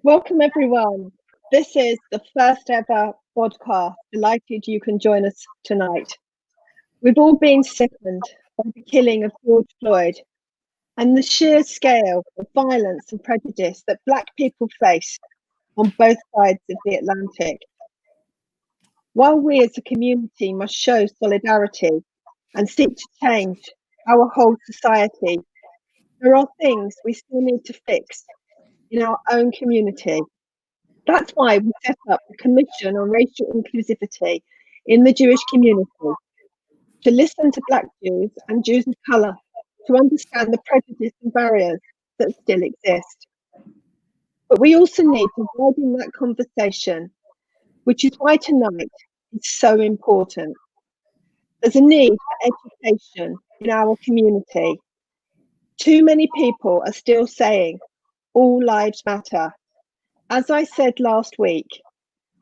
Welcome everyone. This is the first ever BoDCast. Delighted you can join us tonight. We've all been sickened by the killing of George Floyd and the sheer scale of violence and prejudice that Black people face on both sides of the Atlantic. While we as a community must show solidarity and seek to change our whole society, there are things we still need to fix in our own community. That's why we set up the Commission on Racial Inclusivity in the Jewish community, to listen to Black Jews and Jews of colour, to understand the prejudice and barriers that still exist. But we also need to widen that conversation, which is why tonight is so important. There's a need for education in our community. Too many people are still saying, all lives matter. As I said last week,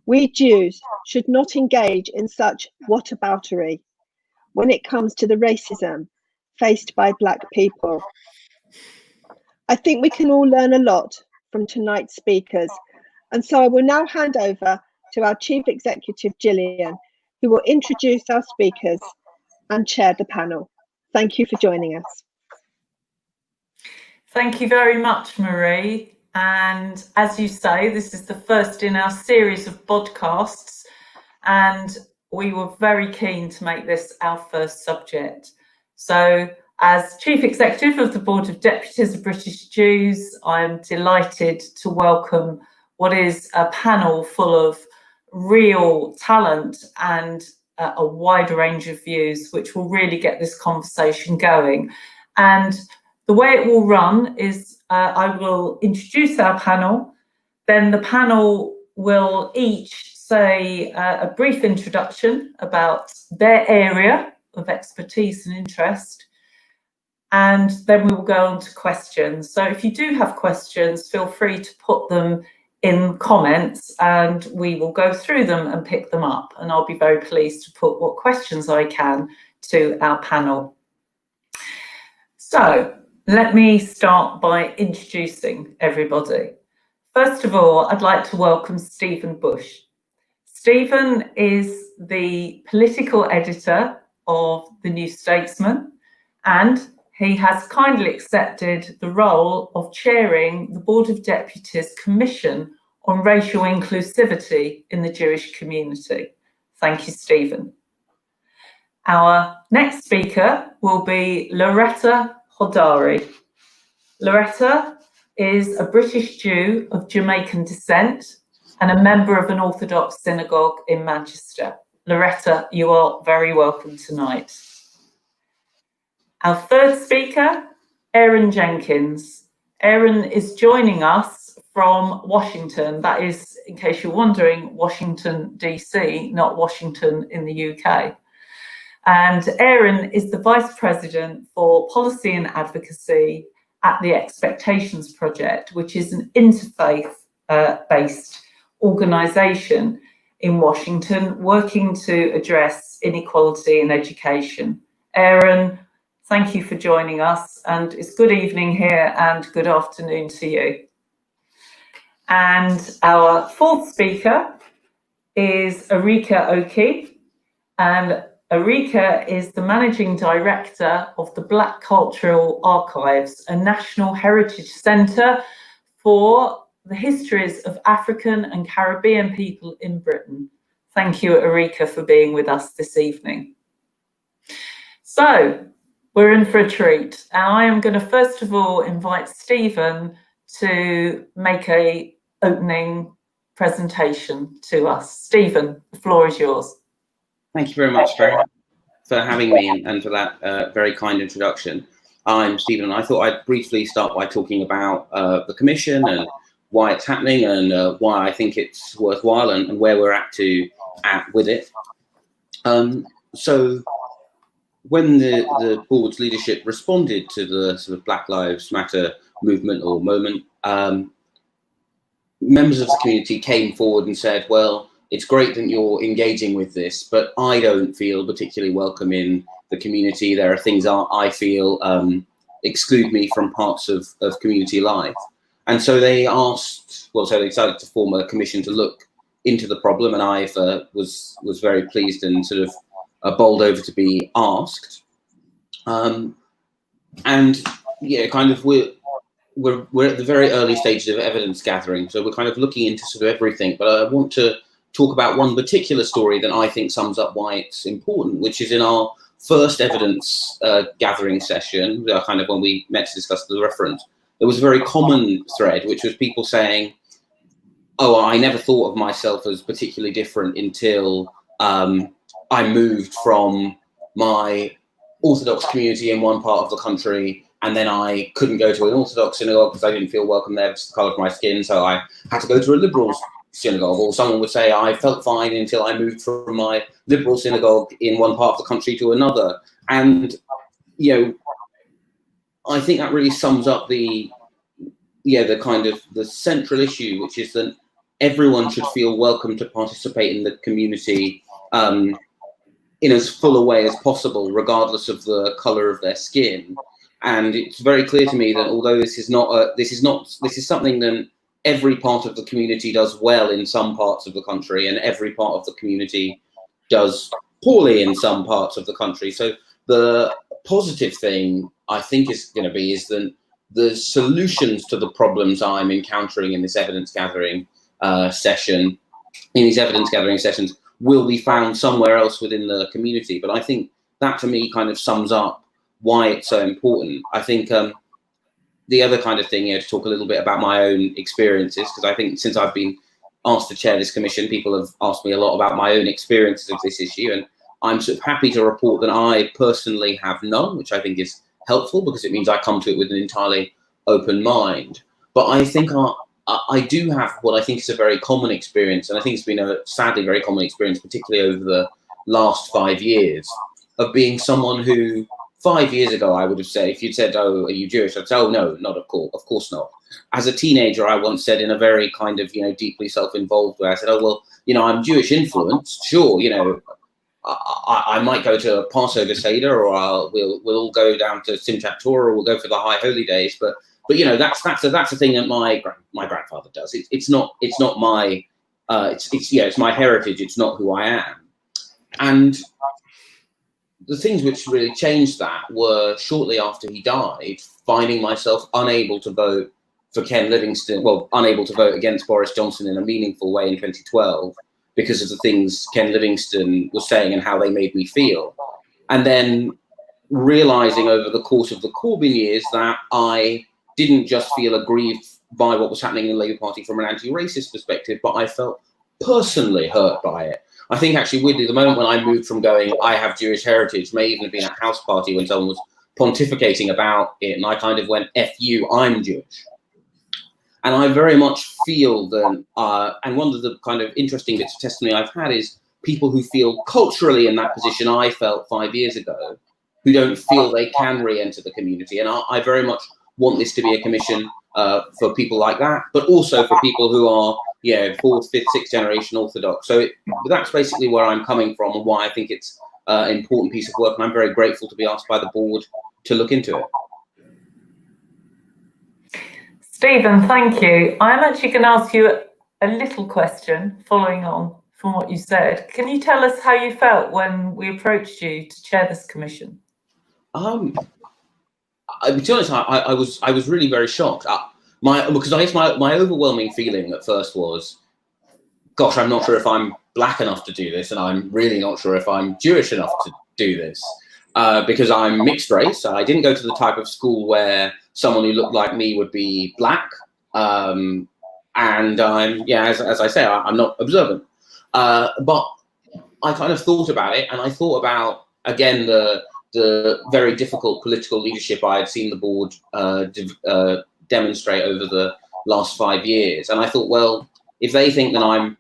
we Jews should not engage in such whataboutery when it comes to the racism faced by Black people. I think we can all learn a lot from tonight's speakers, and so I will now hand over to our Chief Executive, Gillian, who will introduce our speakers and chair the panel. Thank you for joining us. Thank you very much, Marie. And as you say, this is the first in our series of podcasts, and we were very keen to make this our first subject. So as Chief Executive of the Board of Deputies of British Jews, I'm delighted to welcome what is a panel full of real talent and a wide range of views, which will really get this conversation going. And the way it will run is I will introduce our panel, then the panel will each say a brief introduction about their area of expertise and interest, and then we will go on to questions. So if you do have questions, feel free to put them in comments and we will go through them and pick them up, and I'll be very pleased to put what questions I can to our panel. So let me start by introducing everybody. First of all, I'd like to welcome Stephen Bush. Stephen is the political editor of the New Statesman, and he has kindly accepted the role of chairing the Board of Deputies Commission on Racial Inclusivity in the Jewish community. Thank you, Stephen. Our next speaker will be Loretta Hodari. Loretta is a British Jew of Jamaican descent and a member of an Orthodox synagogue in Manchester. Loretta, you are very welcome tonight. Our third speaker, Aaron Jenkins. Aaron is joining us from Washington. That is, in case you're wondering, Washington, DC, not Washington in the UK. And Aaron is the Vice President for Policy and Advocacy at the Expectations Project, which is an interfaith-based organisation in Washington working to address inequality in education. Aaron, thank you for joining us, and it's good evening here and good afternoon to you. And our fourth speaker is Arike Oke, and Arike is the Managing Director of the Black Cultural Archives, a national heritage centre for the histories of African and Caribbean people in Britain. Thank you, Arike, for being with us this evening. So, we're in for a treat. And I am going to first of all invite Stephen to make an opening presentation to us. Stephen, the floor is yours. Thank you very much for having me and for that very kind introduction. I'm Stephen, and I thought I'd briefly start by talking about the Commission and why it's happening and why I think it's worthwhile and where we're at with it. So when the board's leadership responded to the sort of Black Lives Matter movement or moment, members of the community came forward and said, well, it's great that you're engaging with this, but I don't feel particularly welcome in the community. There are things I feel exclude me from parts of community life. And so they decided to form a commission to look into the problem, and I was very pleased and sort of bowled over to be asked. And yeah, kind of we're at the very early stages of evidence gathering, so we're kind of looking into sort of everything. But I want to talk about one particular story that I think sums up why it's important, which is in our first evidence gathering session, kind of when we met to discuss the reference. There was a very common thread, which was people saying, "Oh, I never thought of myself as particularly different until I moved from my Orthodox community in one part of the country, and then I couldn't go to an Orthodox synagogue because I didn't feel welcome there because of the colour of my skin, so I had to go to a liberal synagogue." Or someone would say, "I felt fine until I moved from my liberal synagogue in one part of the country to another." And, you know, I think that really sums up the kind of the central issue, which is that everyone should feel welcome to participate in the community in as full a way as possible, regardless of the colour of their skin. And it's very clear to me that although this is something that every part of the community does well in some parts of the country, and every part of the community does poorly in some parts of the country. So the positive thing I think is that the solutions to the problems I'm encountering in this evidence gathering sessions will be found somewhere else within the community. But I think that to me kind of sums up why it's so important. I think the other kind of thing, to talk a little bit about my own experiences, because I think since I've been asked to chair this commission, people have asked me a lot about my own experiences of this issue, and I'm sort of happy to report that I personally have none, which I think is helpful because it means I come to it with an entirely open mind. But I think I do have what I think is a very common experience, and I think it's been a sadly very common experience, particularly over the last 5 years, of being someone who 5 years ago I would have said, if you'd said, "Oh, are you Jewish?" I'd say, "Oh, no, not of course not." As a teenager, I once said in a very kind of, deeply self-involved way, I said, "Oh, well, I'm Jewish influenced, sure, I might go to a Passover Seder, or we'll all go down to Simchat Torah, or we'll go for the High Holy Days, but that's a thing that my grandfather does. It's not my it's my heritage. It's not who I am." And the things which really changed that were shortly after he died, finding myself unable to vote for Ken Livingstone, unable to vote against Boris Johnson in a meaningful way in 2012 because of the things Ken Livingstone was saying and how they made me feel. And then realizing over the course of the Corbyn years that I didn't just feel aggrieved by what was happening in the Labour Party from an anti-racist perspective, but I felt personally hurt by it. I think actually weirdly, the moment when I moved from going, I have Jewish heritage, may even have been at a house party when someone was pontificating about it, and I kind of went, "F you, I'm Jewish." And I very much feel that, and one of the kind of interesting bits of testimony I've had is people who feel culturally in that position I felt 5 years ago, who don't feel they can re-enter the community. And I very much want this to be a commission for people like that, but also for people who are, 4th, 5th, 6th generation Orthodox. So that's basically where I'm coming from and why I think it's an important piece of work. And I'm very grateful to be asked by the board to look into it. Stephen, thank you. I'm actually going to ask you a little question following on from what you said. Can you tell us how you felt when we approached you to chair this commission? To be honest, I was really very shocked. Because I guess my overwhelming feeling at first was, gosh, I'm not sure if I'm black enough to do this, and I'm really not sure if I'm Jewish enough to do this, because I'm mixed race. I didn't go to the type of school where someone who looked like me would be black, and I'm, as I say, I'm not observant. But I kind of thought about it, and I thought about, again, the very difficult political leadership I had seen the board demonstrate over the last 5 years. And I thought, well, if they think that I'm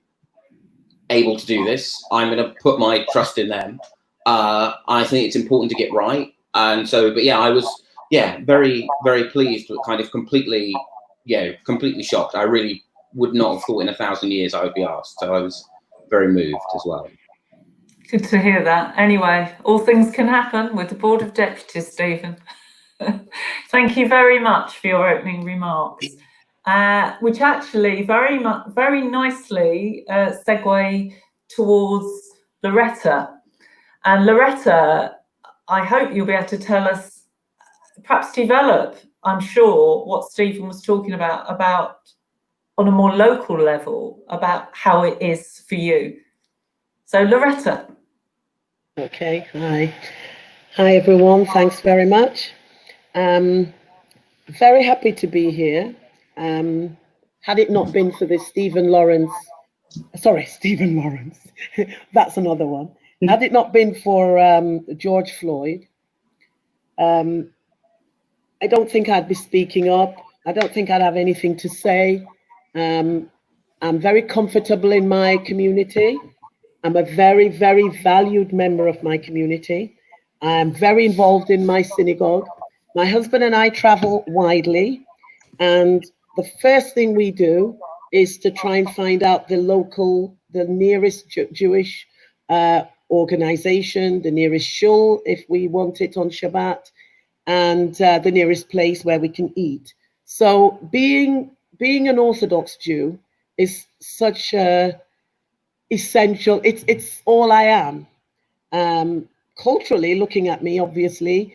able to do this, I'm going to put my trust in them. I think it's important to get right. And so, but I was, very, very pleased, but kind of completely shocked. I really would not have thought in 1,000 years I would be asked. So I was very moved as well. Good to hear that. Anyway, all things can happen with the Board of Deputies, Stephen. Thank you very much for your opening remarks. which actually very nicely segue towards Loretta. And Loretta, I hope you'll be able to tell us, perhaps develop, I'm sure, what Stephen was talking about on a more local level, about how it is for you. So Loretta. Okay, hi. Hi everyone, thanks very much. Very happy to be here. Had it not been for this Stephen Lawrence, that's another one. Had it not been for George Floyd, I don't think I'd be speaking up. I don't think I'd have anything to say. I'm very comfortable in my community. I'm a very, very valued member of my community. I'm very involved in my synagogue. My husband and I travel widely, and the first thing we do is to try and find out the nearest Jewish organization, the nearest shul if we want it on Shabbat, and the nearest place where we can eat. So being an Orthodox Jew is such a essential, it's all I am. Culturally, looking at me, obviously,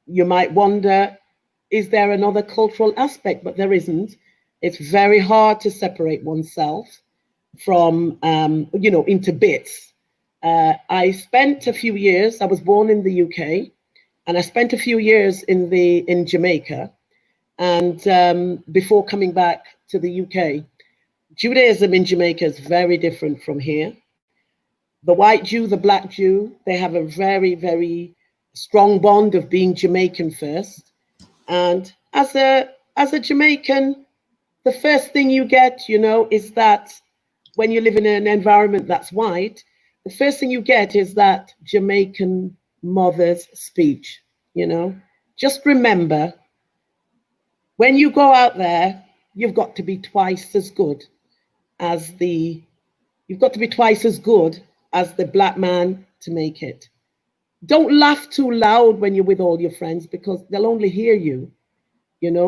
you might wonder, is there another cultural aspect? But there isn't. It's very hard to separate oneself from, into bits. I spent a few years, I was born in the UK, and I spent a few years in Jamaica, and before coming back to the UK. Judaism in Jamaica is very different from here. The white Jew, the black Jew, they have a very, very strong bond of being Jamaican first. And as a Jamaican, the first thing you get, is that when you live in an environment that's white, the first thing you get is that Jamaican mother's speech, Just remember, when you go out there, you've got to be twice as good as the black man to make it. Don't laugh too loud when you're with all your friends, because they'll only hear you,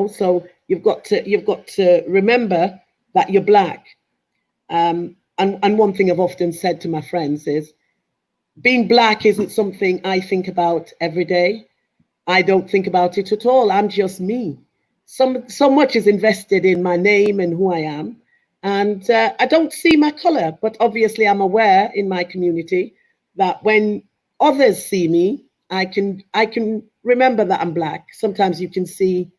So you've got to remember that you're black. And one thing I've often said to my friends is, being black isn't something I think about every day. I don't think about it at all. I'm just me. So much is invested in my name and who I am. And I don't see my color, but obviously I'm aware in my community that when others see me, I can remember that I'm black. Sometimes you can see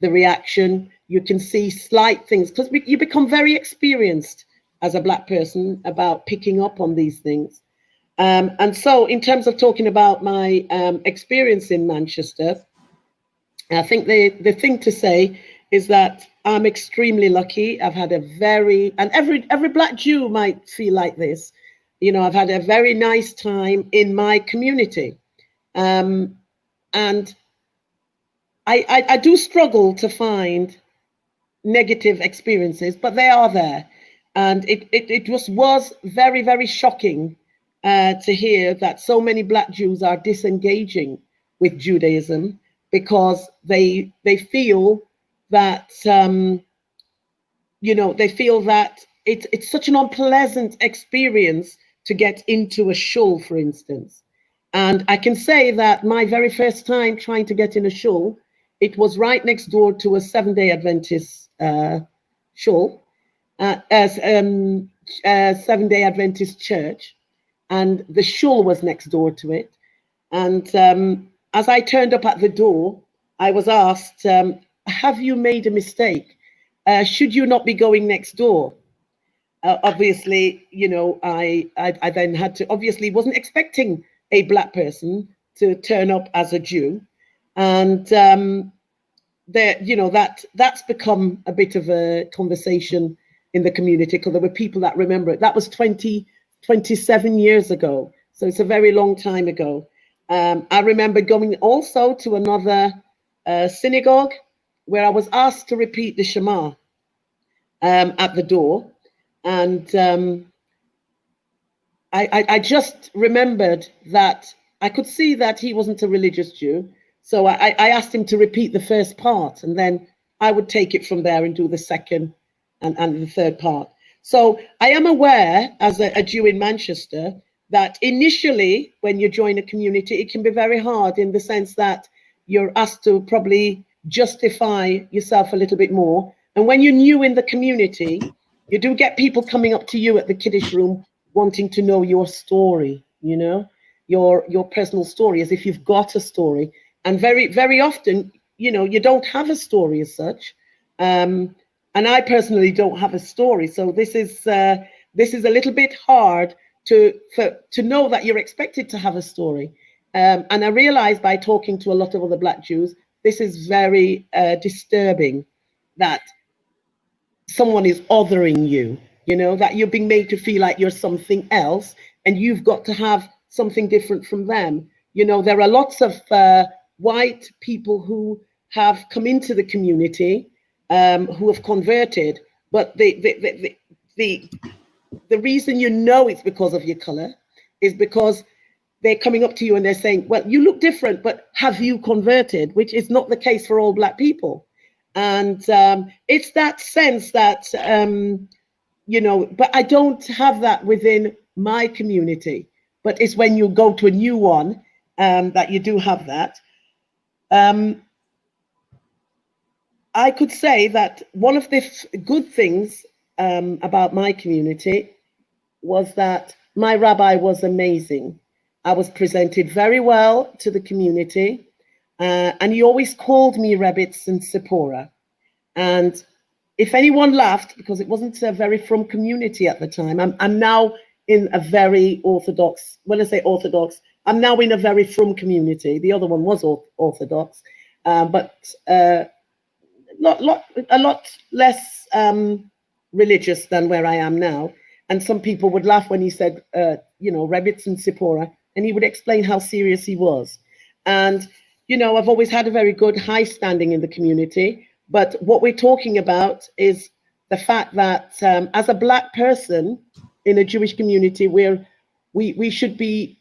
the reaction, you can see slight things, because you become very experienced as a black person about picking up on these things. And so in terms of talking about my experience in Manchester, I think the thing to say is that I'm extremely lucky. I've had every black Jew might feel like this. I've had a very nice time in my community. And I do struggle to find negative experiences, but they are there. And it just was very, very shocking to hear that so many black Jews are disengaging with Judaism because they feel that it's such an unpleasant experience to get into a shul, for instance. And I can say that my very first time trying to get in a shul, it was right next door to a Seventh-day Adventist shul, Seventh-day Adventist church, and the shul was next door to it. And as I turned up at the door, I was asked, have you made a mistake? Should you not be going next door? Obviously, I then had to, obviously wasn't expecting a black person to turn up as a Jew. And that's become a bit of a conversation in the community, because there were people that remember it. That was 27 years ago. So it's a very long time ago. I remember going also to another synagogue where I was asked to repeat the Shema at the door. And I just remembered that I could see that he wasn't a religious Jew. So I asked him to repeat the first part, and then I would take it from there and do the second and the third part. So I am aware, as a Jew in Manchester, that initially when you join a community, it can be very hard in the sense that you're asked to probably justify yourself a little bit more. And when you're new in the community, you do get people coming up to you at the kiddish room wanting to know your story, you know, your personal story, as if you've got a story. And very, very often, you know, you don't have a story as such. And I personally don't have a story. So this is a little bit hard to know that you're expected to have a story. And I realized by talking to a lot of other Black Jews, this is very disturbing, that someone is othering you, you know, that you're being made to feel like you're something else and you've got to have something different from them. You know, there are lots of white people who have come into the community, who have converted, but the reason you know it's because of your color is because they're coming up to you and they're saying, well, you look different, but have you converted? Which is not the case for all Black people. And it's that sense that, you know, but I don't have that within my community. But it's when you go to a new one that you do have that. I could say that one of the good things about my community was that my rabbi was amazing. I was presented very well to the community, and he always called me Rebitz and Sephora. And if anyone laughed, because it wasn't a very frum community at the time, I'm now in a very Orthodox, when I say Orthodox, I'm now in a very frum community. The other one was Orthodox, but a lot less religious than where I am now. And some people would laugh when he said, you know, Rebitz and Sephora, and he would explain how serious he was. And, you know, I've always had a very good high standing in the community. But what we're talking about is the fact that as a Black person in a Jewish community, we should be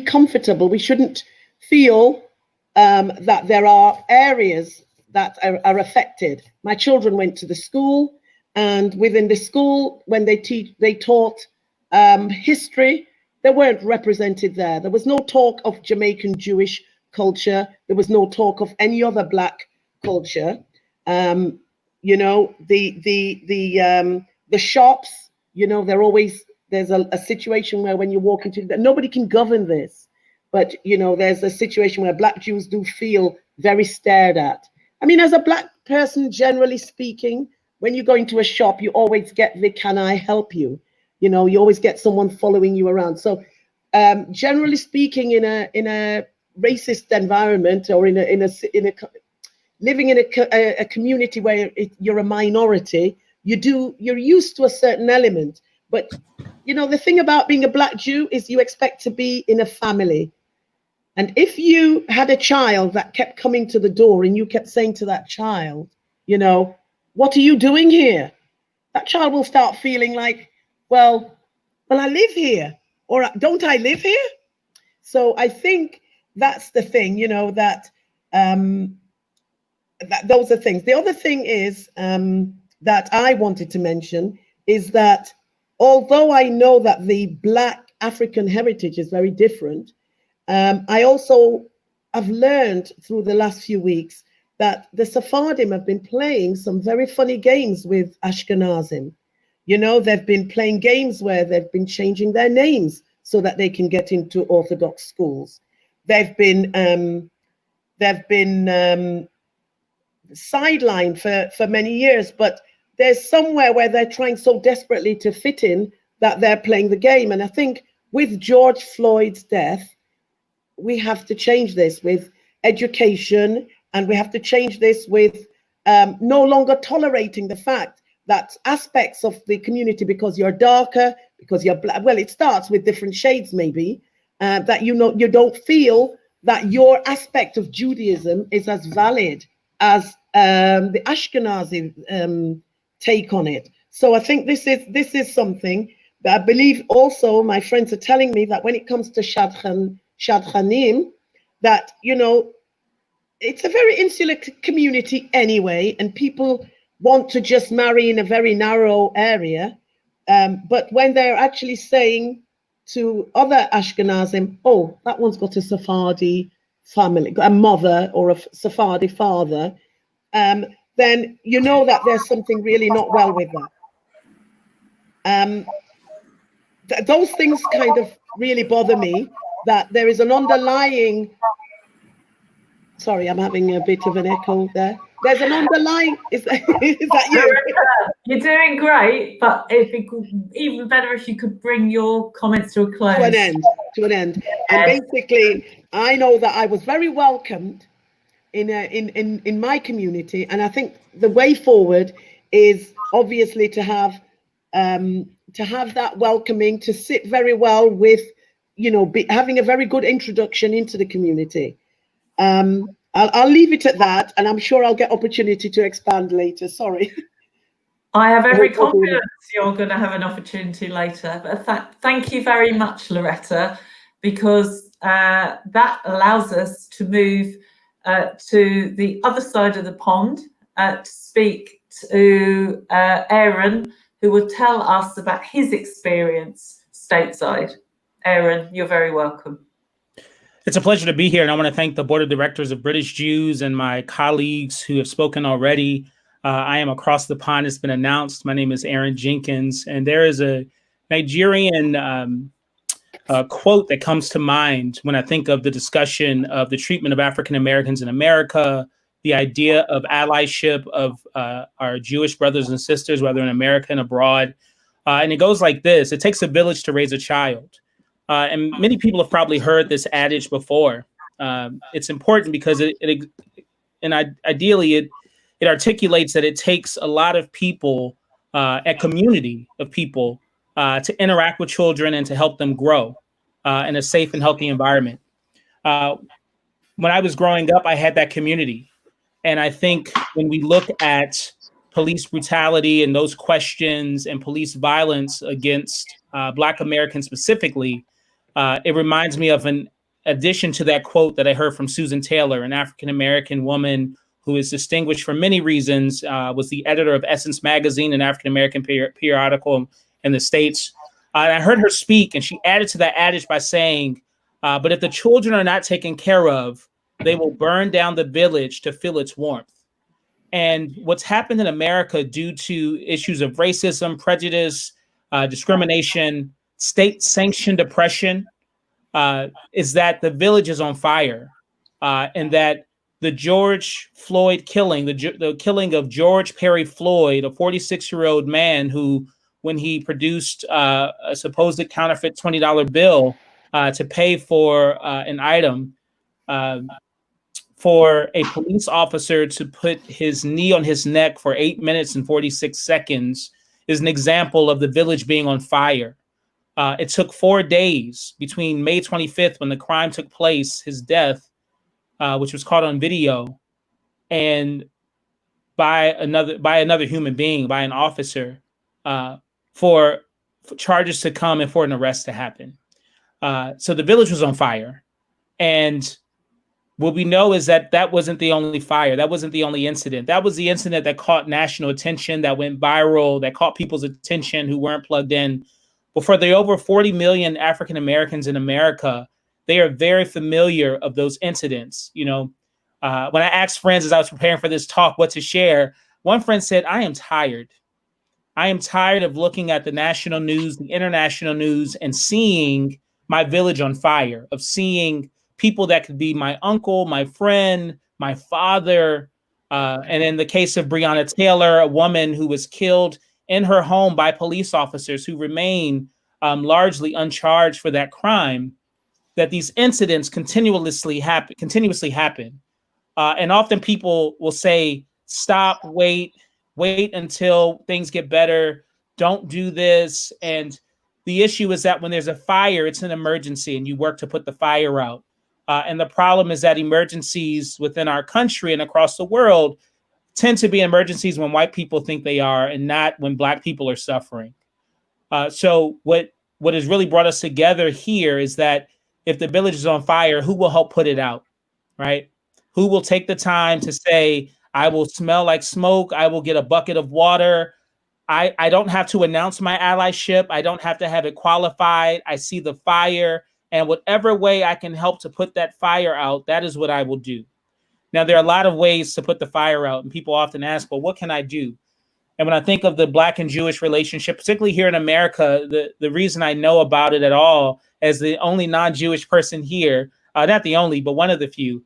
comfortable. We shouldn't feel that there are areas that are affected. My children went to the school, and within the school, when they taught history, they weren't represented there. There was no talk of Jamaican Jewish culture. There was no talk of any other Black culture. You know, the shops, you know, there's a situation where when you walk into, nobody can govern this, but you know, there's a situation where Black Jews do feel very stared at. I mean, as a Black person, generally speaking, when you go into a shop, you always get the "can I help you?" You know, you always get someone following you around. So generally speaking, in a racist environment, or in a living in a community where you're a minority, you're used to a certain element. But you know, the thing about being a Black Jew is you expect to be in a family. And if you had a child that kept coming to the door and you kept saying to that child, you know, what are you doing here? That child will start feeling like, well, I live here, or don't I live here? So I think that's the thing, you know, that those are things. The other thing is that I wanted to mention is that although I know that the Black African heritage is very different, I also have learned through the last few weeks that the Sephardim have been playing some very funny games with Ashkenazim. You know, they've been playing games where they've been changing their names so that they can get into Orthodox schools. They've been sidelined for many years, but there's somewhere where they're trying so desperately to fit in that they're playing the game. And I think with George Floyd's death, we have to change this with education, and we have to change this with no longer tolerating the fact that aspects of the community, because you're darker, because you're Black, well, it starts with different shades maybe, that you don't feel that your aspect of Judaism is as valid as the Ashkenazi take on it. So I think this is something that I believe also my friends are telling me, that when it comes to Shadchanim, that, you know, it's a very insular community anyway, and people want to just marry in a very narrow area. But when they're actually saying to other Ashkenazim, oh, that one's got a Sephardi family, a mother or a Sephardi father, then you know that there's something really not well with that. Those things kind of really bother me, that there is an underlying, sorry, I'm having a bit of an echo there. There's an underlying, is that you? You're doing great, but it'd be even better if you could bring your comments to a close. To an end. And basically, I know that I was very welcomed in my community, and I think the way forward is obviously to have that welcoming, to sit very well with, having a very good introduction into the community. I'll leave it at that, and I'm sure I'll get opportunity to expand later. Sorry. I have every confidence you're going to have an opportunity later. But thank you very much, Loretta, because that allows us to move to the other side of the pond to speak to Aaron, who will tell us about his experience stateside. Aaron, you're very welcome. It's a pleasure to be here, and I want to thank the Board of Directors of British Jews and my colleagues who have spoken already. I am across the pond. It's been announced. My name is Aaron Jenkins, and there is a Nigerian quote that comes to mind when I think of the discussion of the treatment of African Americans in America, the idea of allyship of our Jewish brothers and sisters, whether in America and abroad. And it goes like this: it takes a village to raise a child. And many people have probably heard this adage before. It's important because ideally it articulates that it takes a lot of people, a community of people, to interact with children and to help them grow in a safe and healthy environment. When I was growing up, I had that community. And I think when we look at police brutality and those questions and police violence against Black Americans specifically, it reminds me of an addition to that quote that I heard from Susan Taylor, an African-American woman who is distinguished for many reasons, was the editor of Essence Magazine, an African-American periodical in the States. And I heard her speak, and she added to that adage by saying, but if the children are not taken care of, they will burn down the village to feel its warmth. And what's happened in America due to issues of racism, prejudice, discrimination, state-sanctioned oppression, is that the village is on fire, and that the George Floyd killing, the killing of George Perry Floyd, a 46-year-old man who, when he produced a supposed counterfeit $20 bill to pay for an item, for a police officer to put his knee on his neck for 8 minutes and 46 seconds, is an example of the village being on fire. It took 4 days between May 25th, when the crime took place, his death, which was caught on video, and by another human being, by an officer, for charges to come and for an arrest to happen. So the village was on fire. And what we know is that that wasn't the only fire. That wasn't the only incident. That was the incident that caught national attention, that went viral, that caught people's attention who weren't plugged in. But for the over 40 million African Americans in America, they are very familiar of those incidents. When I asked friends as I was preparing for this talk what to share, one friend said, I am tired. I am tired of looking at the national news, the international news, and seeing my village on fire, of seeing people that could be my uncle, my friend, my father. And in the case of Breonna Taylor, a woman who was killed in her home by police officers who remain largely uncharged for that crime, that these incidents continuously happen. And often people will say, stop, wait until things get better. Don't do this. And the issue is that when there's a fire, it's an emergency and you work to put the fire out. And the problem is that emergencies within our country and across the world tend to be emergencies when white people think they are, and not when Black people are suffering. So what has really brought us together here is that if the village is on fire, who will help put it out, right? Who will take the time to say, I will smell like smoke, I will get a bucket of water. I don't have to announce my allyship. I don't have to have it qualified. I see the fire, and whatever way I can help to put that fire out, that is what I will do. Now, there are a lot of ways to put the fire out, and people often ask, well, what can I do? And when I think of the Black and Jewish relationship, particularly here in America, the reason I know about it at all, as the only non-Jewish person here, not the only, but one of the few,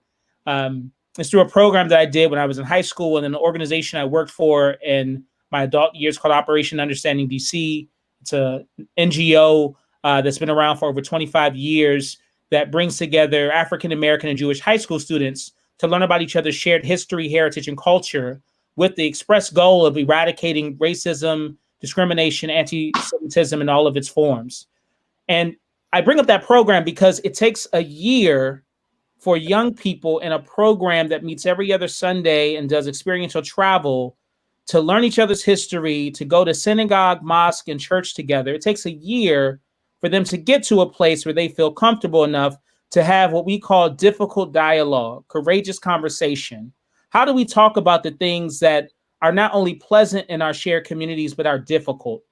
is through a program that I did when I was in high school and an organization I worked for in my adult years called Operation Understanding DC. It's a NGO that's been around for over 25 years that brings together African American and Jewish high school students to learn about each other's shared history, heritage, and culture, with the express goal of eradicating racism, discrimination, anti-Semitism in all of its forms. And I bring up that program because it takes a year for young people in a program that meets every other Sunday and does experiential travel to learn each other's history, to go to synagogue, mosque, and church together. It takes a year for them to get to a place where they feel comfortable enough to have what we call difficult dialogue, courageous conversation. How do we talk about the things that are not only pleasant in our shared communities, but are difficult?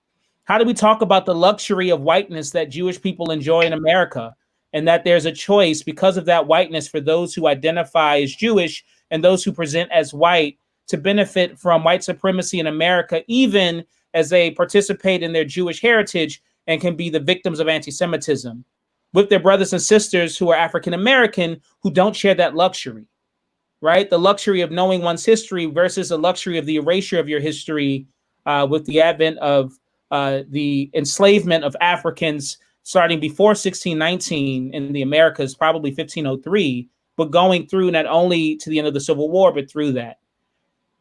How do we talk about the luxury of whiteness that Jewish people enjoy in America, and that there's a choice because of that whiteness for those who identify as Jewish and those who present as white to benefit from white supremacy in America, even as they participate in their Jewish heritage and can be the victims of anti-Semitism, with their brothers and sisters who are African American who don't share that luxury? Right? The luxury of knowing one's history versus the luxury of the erasure of your history with the advent of the enslavement of Africans starting before 1619 in the Americas, probably 1503, but going through not only to the end of the Civil War, but through that.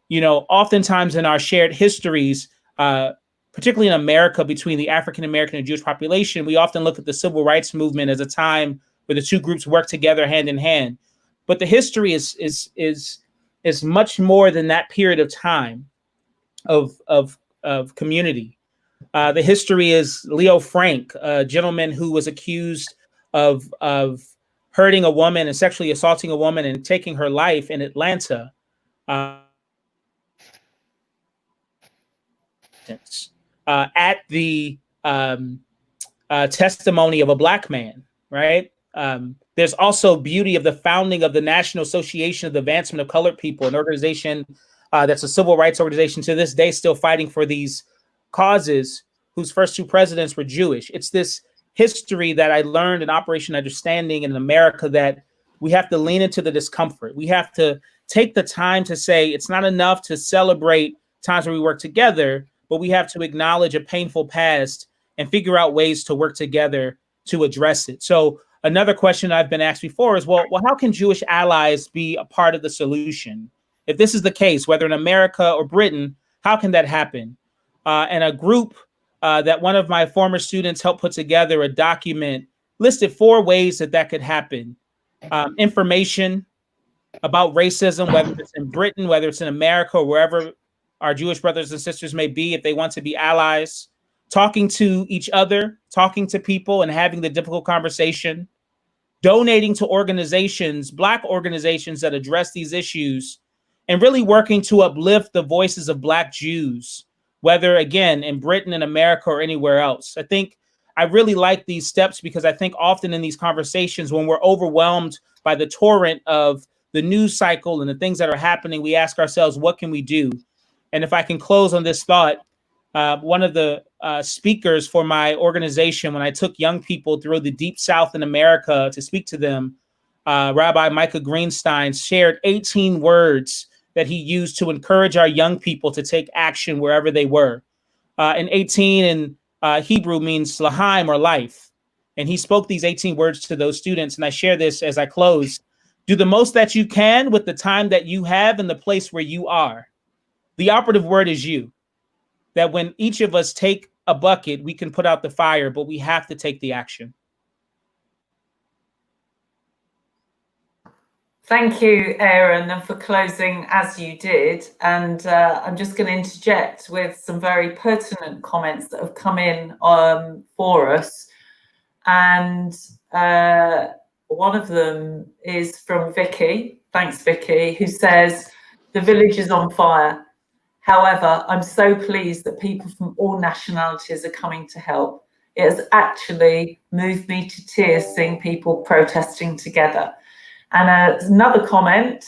You know, oftentimes in our shared histories, particularly in America, between the African American and Jewish population, we often look at the civil rights movement as a time where the two groups work together hand in hand. But the history is much more than that period of time of community. The history is Leo Frank, a gentleman who was accused of hurting a woman and sexually assaulting a woman and taking her life in Atlanta. At the testimony of a Black man, right? There's also beauty of the founding of the National Association of the Advancement of Colored People, an organization that's a civil rights organization to this day, still fighting for these causes, whose first two presidents were Jewish. It's this history that I learned in Operation Understanding in America that we have to lean into the discomfort. We have to take the time to say it's not enough to celebrate times where we work together, but we have to acknowledge a painful past and figure out ways to work together to address it. So another question I've been asked before is, well, how can Jewish allies be a part of the solution? If this is the case, whether in America or Britain, how can that happen? And a group that one of my former students helped put together, a document, listed 4 ways that could happen. Information about racism, whether it's in Britain, whether it's in America, or wherever our Jewish brothers and sisters may be, if they want to be allies, talking to each other, talking to people and having the difficult conversation, donating to organizations, Black organizations that address these issues, and really working to uplift the voices of Black Jews, whether, again, in Britain, in America, or anywhere else. I think I really like these steps because I think often in these conversations, when we're overwhelmed by the torrent of the news cycle and the things that are happening, we ask ourselves, what can we do? And if I can close on this thought, one of the speakers for my organization, when I took young people through the Deep South in America to speak to them, Rabbi Micah Greenstein shared 18 words that he used to encourage our young people to take action wherever they were. And 18 in Hebrew means lahaim, or life. And he spoke these 18 words to those students. And I share this as I close. Do the most that you can with the time that you have in the place where you are. The operative word is you. That when each of us take a bucket, we can put out the fire, but we have to take the action. Thank you, Aaron, and for closing as you did. And I'm just going to interject with some very pertinent comments that have come in for us. And one of them is from Vicky. thanks Vicky, who says, the village is on fire. However, I'm so pleased that people from all nationalities are coming to help. It has actually moved me to tears seeing people protesting together. And another comment,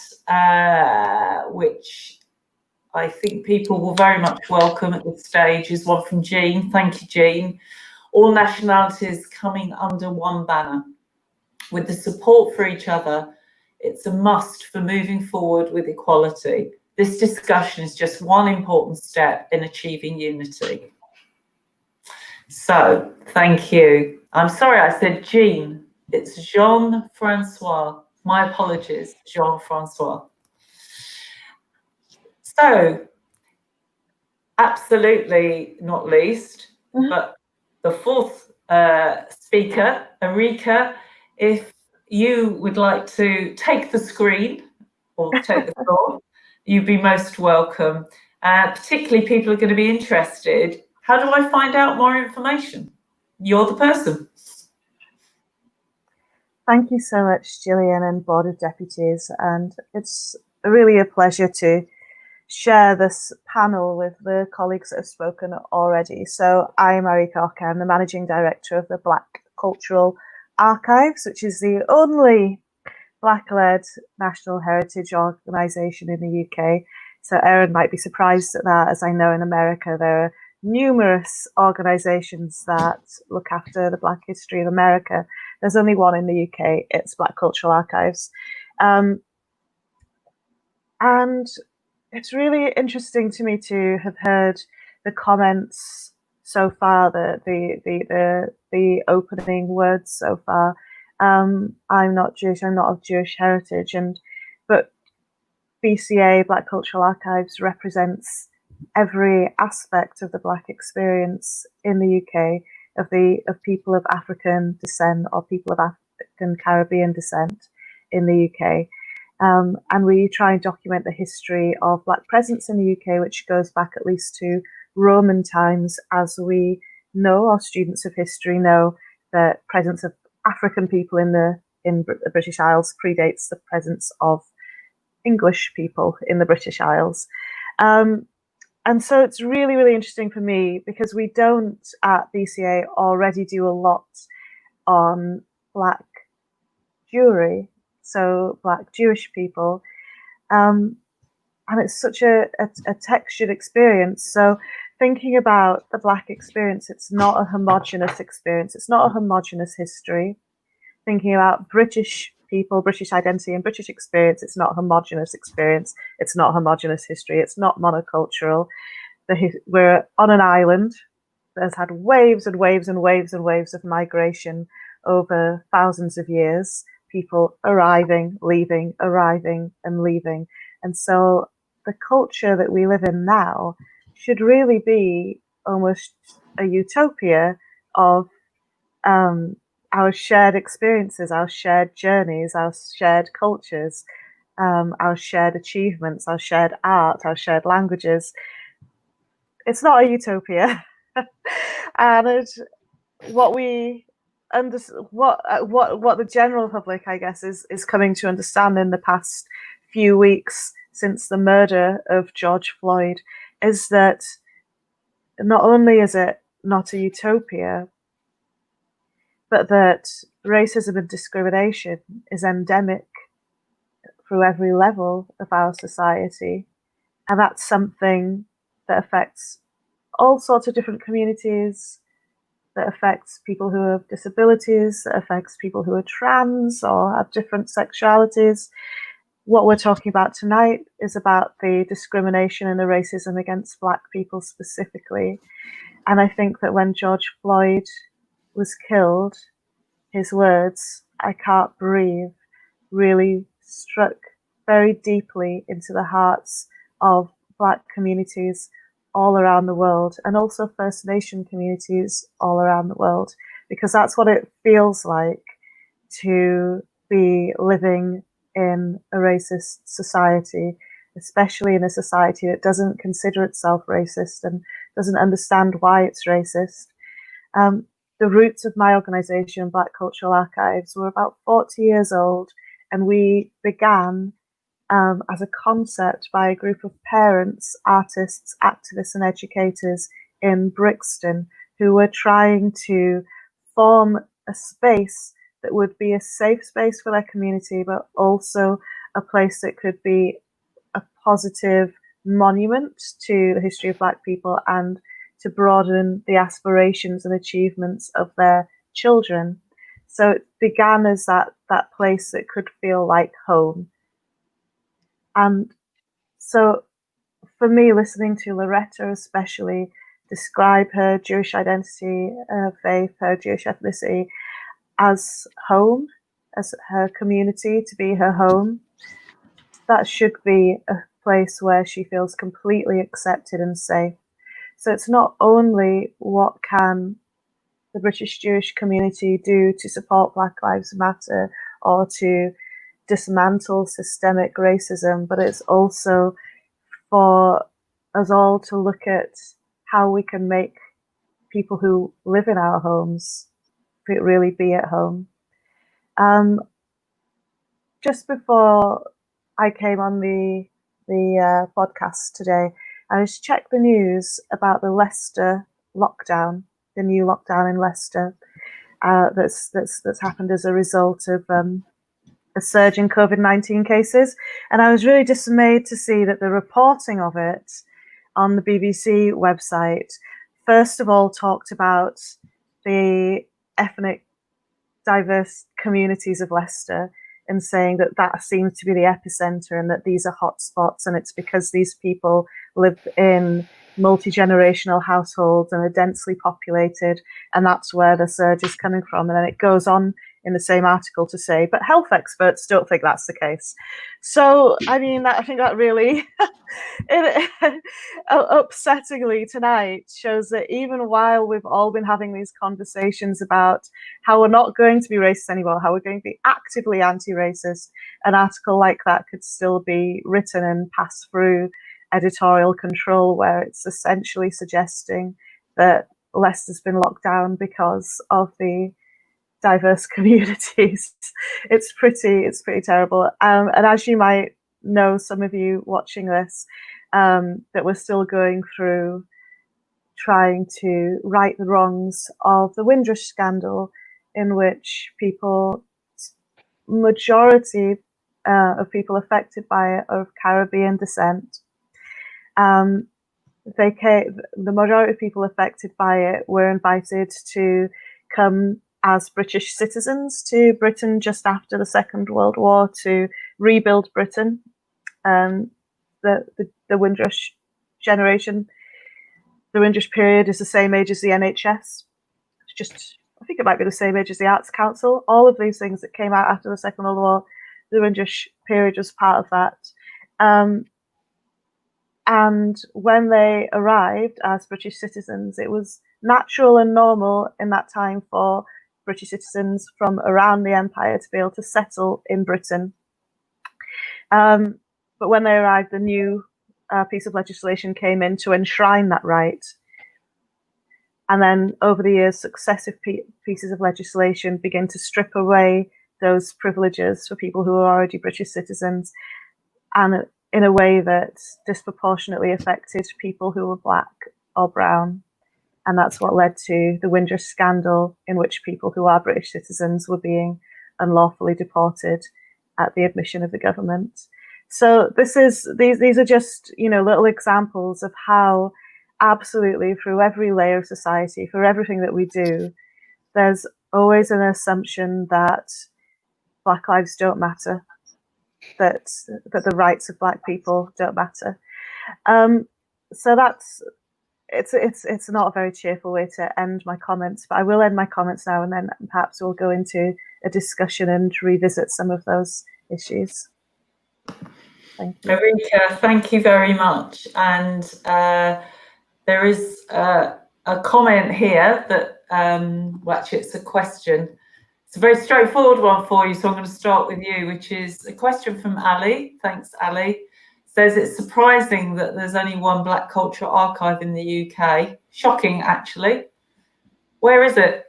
which I think people will very much welcome at this stage, is one from Jean. Thank you, Jean. All nationalities coming under one banner. With the support for each other, it's a must for moving forward with equality. This discussion is just one important step in achieving unity. So, thank you. I'm sorry I said Jean. It's Jean-Francois. My apologies, Jean-Francois. So, absolutely not least, but the fourth speaker, Arike, if you would like to take the screen or take the floor, you'd be most welcome. Particularly people are going to be interested. How do I find out more information? You're the person. Thank you so much, Gillian and Board of Deputies. And it's really a pleasure to share this panel with the colleagues that have spoken already. So I'm Arike Oke, I'm the Managing Director of the Black Cultural Archives, which is the only Black-led national heritage organisation in the UK. So Erin might be surprised at that, as I know in America there are numerous organisations that look after the Black history of America. There's only one in the UK, it's Black Cultural Archives. And it's really interesting to me to have heard the comments so far, the opening words so far. I'm not Jewish, I'm not of Jewish heritage, but BCA, Black Cultural Archives, represents every aspect of the Black experience in the UK, of people of African descent or people of African Caribbean descent in the UK. And we try and document the history of Black presence in the UK, which goes back at least to Roman times, as we know, our students of history know, the presence of African people in the British Isles predates the presence of English people in the British Isles. And so it's really, really interesting for me because we don't at BCA already do a lot on Black Jewry, so Black Jewish people. And it's such a textured experience. So thinking about the Black experience, it's not a homogenous experience. It's not a homogenous history. Thinking about British people, British identity and British experience, it's not a homogenous experience. It's not a homogenous history. It's not monocultural. We're on an island that has had waves and waves and waves and waves of migration over thousands of years. People arriving, leaving, arriving and leaving. And so the culture that we live in now should really be almost a utopia of our shared experiences, our shared journeys, our shared cultures, our shared achievements, our shared art, our shared languages. It's not a utopia. And what we what the general public, I guess, is coming to understand in the past few weeks since the murder of George Floyd is that not only is it not a utopia, but that racism and discrimination is endemic through every level of our society. And that's something that affects all sorts of different communities, that affects people who have disabilities, that affects people who are trans or have different sexualities. What we're talking about tonight is about the discrimination and the racism against Black people specifically. And I think that when George Floyd was killed, his words, "I can't breathe," really struck very deeply into the hearts of Black communities all around the world, and also First Nation communities all around the world, because that's what it feels like to be living in a racist society, especially in a society that doesn't consider itself racist and doesn't understand why it's racist. The roots of my organisation, Black Cultural Archives, were about 40 years old, and we began as a concept by a group of parents, artists, activists, and educators in Brixton who were trying to form a space that would be a safe space for their community, but also a place that could be a positive monument to the history of Black people and to broaden the aspirations and achievements of their children. So it began as that place that could feel like home. And so for me, listening to Loretta especially describe her Jewish identity, her faith, her Jewish ethnicity as home, as her community to be her home, that should be a place where she feels completely accepted and safe. So it's not only what can the British Jewish community do to support Black Lives Matter or to dismantle systemic racism, but it's also for us all to look at how we can make people who live in our homes really be at home. Just before I came on the podcast today, I just checked the news about the Leicester lockdown, the new lockdown in Leicester that's happened as a result of a surge in COVID-19 cases. And I was really dismayed to see that the reporting of it on the BBC website, first of all, talked about the ethnic diverse communities of Leicester and saying that that seems to be the epicenter and that these are hotspots, and it's because these people live in multi-generational households and are densely populated, and that's where the surge is coming from. And then it goes on in the same article to say, but health experts don't think that's the case. So, I mean, I think that really upsettingly tonight shows that even while we've all been having these conversations about how we're not going to be racist anymore, how we're going to be actively anti-racist, an article like that could still be written and pass through editorial control, where it's essentially suggesting that Leicester's been locked down because of the diverse communities. It's pretty terrible. And as you might know, some of you watching this, that we're still going through trying to right the wrongs of the Windrush scandal, in which majority of people affected by it are of Caribbean descent. The majority of people affected by it were invited to come as British citizens to Britain just after the Second World War to rebuild Britain. The Windrush generation, the Windrush period is the same age as the NHS. It's just, I think it might be the same age as the Arts Council. All of these things that came out after the Second World War, the Windrush period was part of that. And when they arrived as British citizens, it was natural and normal in that time for British citizens from around the empire to be able to settle in Britain. But when they arrived, the new piece of legislation came in to enshrine that right. And then over the years, successive pieces of legislation begin to strip away those privileges for people who are already British citizens, and in a way that disproportionately affected people who were Black or brown. And that's what led to the Windrush scandal, in which people who are British citizens were being unlawfully deported at the admission of the government. So these are just, little examples of how absolutely through every layer of society, for everything that we do, there's always an assumption that Black lives don't matter, that the rights of Black people don't matter. So it's not a very cheerful way to end my comments, but I will end my comments now, and then perhaps we'll go into a discussion and revisit some of those issues. Thank you. Arike, thank you very much. And there is a comment here that, well, actually it's a question. It's a very straightforward one for you, so I'm going to start with you, which is a question from Ali. Thanks, Ali. Says it's surprising that there's only one Black cultural archive in the UK. Shocking, actually. Where is it?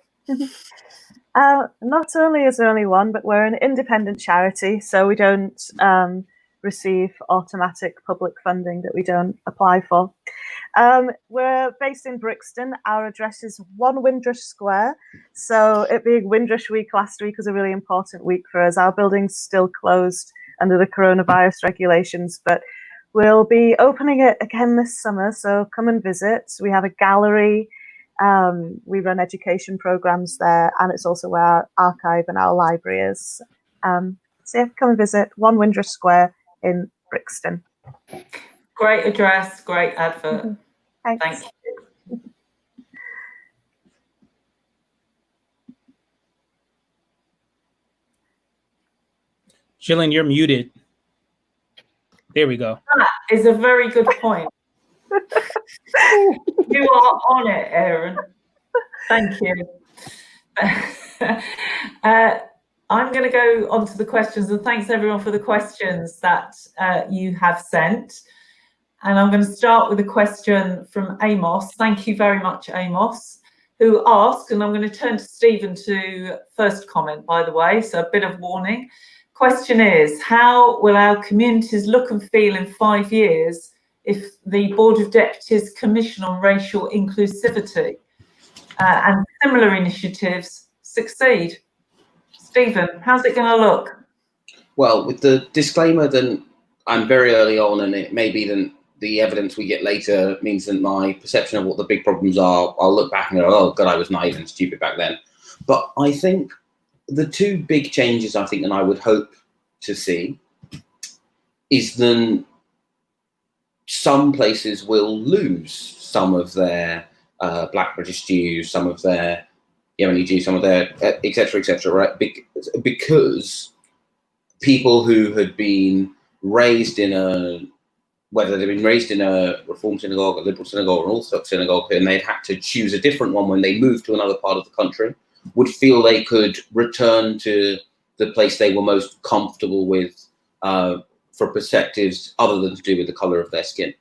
Not only is there only one, but we're an independent charity, so we don't receive automatic public funding that we don't apply for. We're based in Brixton. Our address is 1 Windrush Square. So it being Windrush Week last week was a really important week for us. Our building's still closed under the coronavirus regulations, but we'll be opening it again this summer. So come and visit. We have a gallery. We run education programs there, and it's also where our archive and our library is. So yeah, come and visit 1 Windrush Square in Brixton. Great address, great advert. Mm-hmm. Thank you. Gillian, you're muted. There we go. That is a very good point. You are on it, Aaron. Thank you. I'm going to go on to the questions, and thanks everyone for the questions that you have sent. And I'm going to start with a question from Amos. Thank you very much, Amos, who asked, and I'm going to turn to Stephen to first comment, by the way, so a bit of warning. Question is, how will our communities look and feel in 5 years if the Board of Deputies Commission on Racial Inclusivity and similar initiatives succeed? Stephen, how's it going to look? Well, with the disclaimer that I'm very early on, and it may be that the evidence we get later means that my perception of what the big problems are, I'll look back and go, oh God, I was naive and stupid back then. But I think the two big changes I think that I would hope to see is then some places will lose some of their Black British Jews, some of their Yemeni Jews, some of their et cetera, right? Because people who had been raised in a, whether they've been raised in a Reform synagogue, a liberal synagogue, or an Orthodox synagogue, and they'd had to choose a different one when they moved to another part of the country, would feel they could return to the place they were most comfortable with for perspectives other than to do with the color of their skin.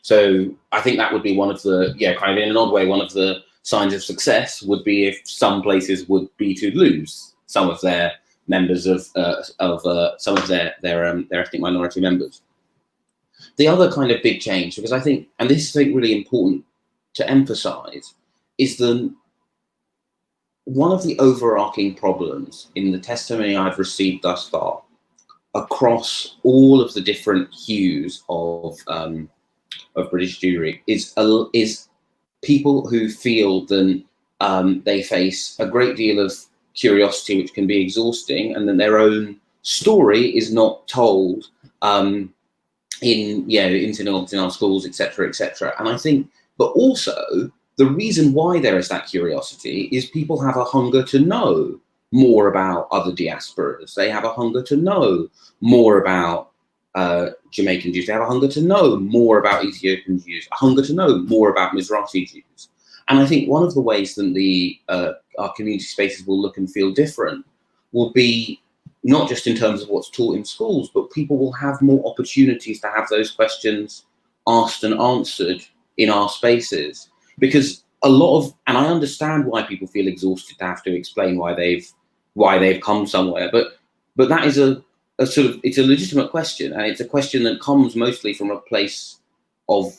So I think that would be one of the, kind of in an odd way, one of the signs of success would be if some places would be to lose some of their members of some of their ethnic minority members. The other kind of big change, because I think, and this is I think really important to emphasize, is that one of the overarching problems in the testimony I've received thus far across all of the different hues of British Jewry is people who feel that they face a great deal of curiosity, which can be exhausting, and then their own story is not told in synagogues, in our schools, etc., etc. And I think, but also the reason why there is that curiosity is people have a hunger to know more about other diasporas. They have a hunger to know more about Jamaican Jews. They have a hunger to know more about Ethiopian Jews, a hunger to know more about Mizrahi Jews. And I think one of the ways that our community spaces will look and feel different will be not just in terms of what's taught in schools, but people will have more opportunities to have those questions asked and answered in our spaces. Because a lot of, and I understand why people feel exhausted to have to explain why they've come somewhere, but that is a sort of, it's a legitimate question, and it's a question that comes mostly from a place of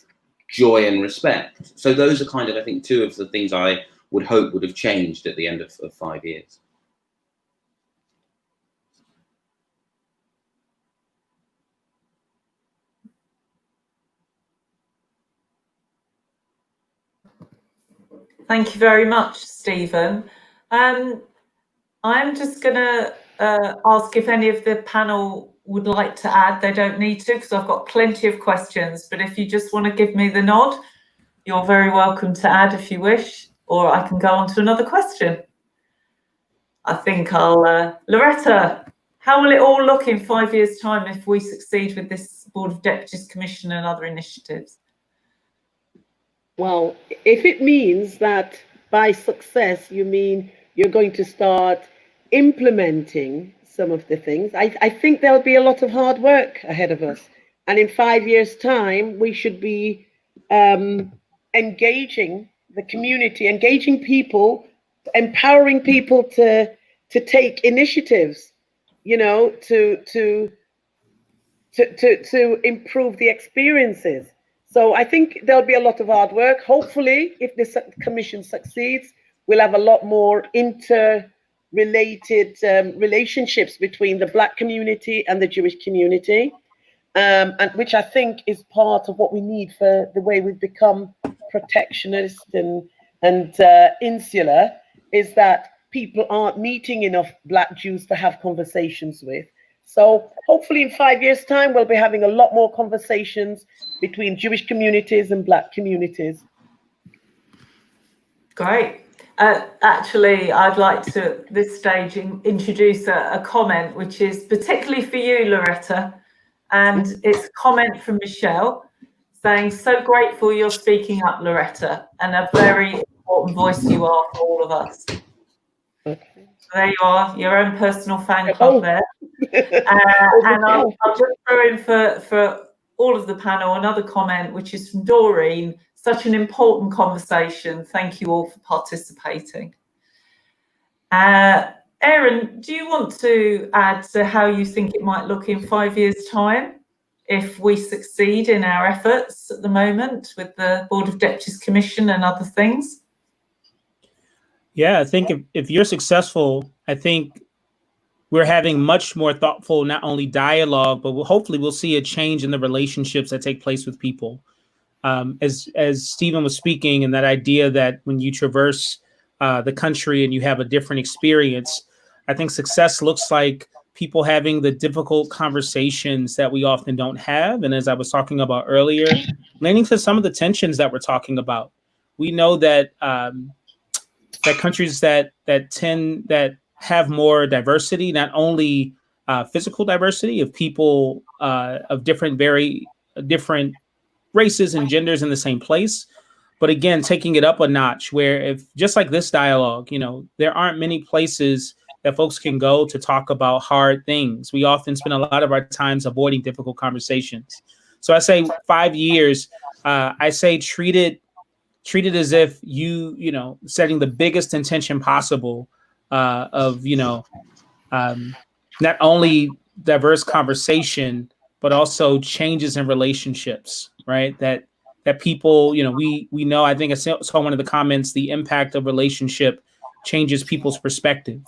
joy and respect. So those are kind of, I think, two of the things I would hope would have changed at the end of 5 years. Thank you very much, Stephen. I'm just going to ask if any of the panel would like to add. They don't need to, because I've got plenty of questions, but if you just want to give me the nod, you're very welcome to add if you wish, or I can go on to another question. I think I'll, Loretta, how will it all look in 5 years' time if we succeed with this Board of Deputies Commission and other initiatives? Well, if it means that by success, you mean you're going to start implementing some of the things, I think there'll be a lot of hard work ahead of us. And in 5 years' time, we should be engaging the community, engaging people, empowering people to take initiatives, to to improve the experiences. So I think there'll be a lot of hard work. Hopefully, if this commission succeeds, we'll have a lot more interrelated relationships between the Black community and the Jewish community, and which I think is part of what we need for the way we've become protectionist and insular, is that people aren't meeting enough Black Jews to have conversations with. So hopefully in 5 years' time, we'll be having a lot more conversations between Jewish communities and Black communities. Great. Actually, I'd like to, at this stage, introduce a comment, which is particularly for you, Loretta. And it's a comment from Michelle saying, so grateful you're speaking up, Loretta, and a very important voice you are for all of us. There you are, your own personal fan club there. And I'll just throw in for all of the panel another comment, which is from Doreen. Such an important conversation. Thank you all for participating. Aaron, do you want to add to how you think it might look in 5 years' time if we succeed in our efforts at the moment with the Board of Deputies Commission and other things? Yeah, I think if you're successful, I think we're having much more thoughtful, not only dialogue, but hopefully we'll see a change in the relationships that take place with people. As Stephen was speaking, and that idea that when you traverse the country and you have a different experience, I think success looks like people having the difficult conversations that we often don't have. And as I was talking about earlier, leaning to some of the tensions that we're talking about. We know that that countries that have more diversity, not only physical diversity of people of different races and genders in the same place, but again, taking it up a notch, where if just like this dialogue, there aren't many places that folks can go to talk about hard things. We often spend a lot of our times avoiding difficult conversations. So I say 5 years, I say treat it as if you setting the biggest intention possible of not only diverse conversation, but also changes in relationships, right? That people, we know, I think I saw one of the comments, the impact of relationship changes people's perspective,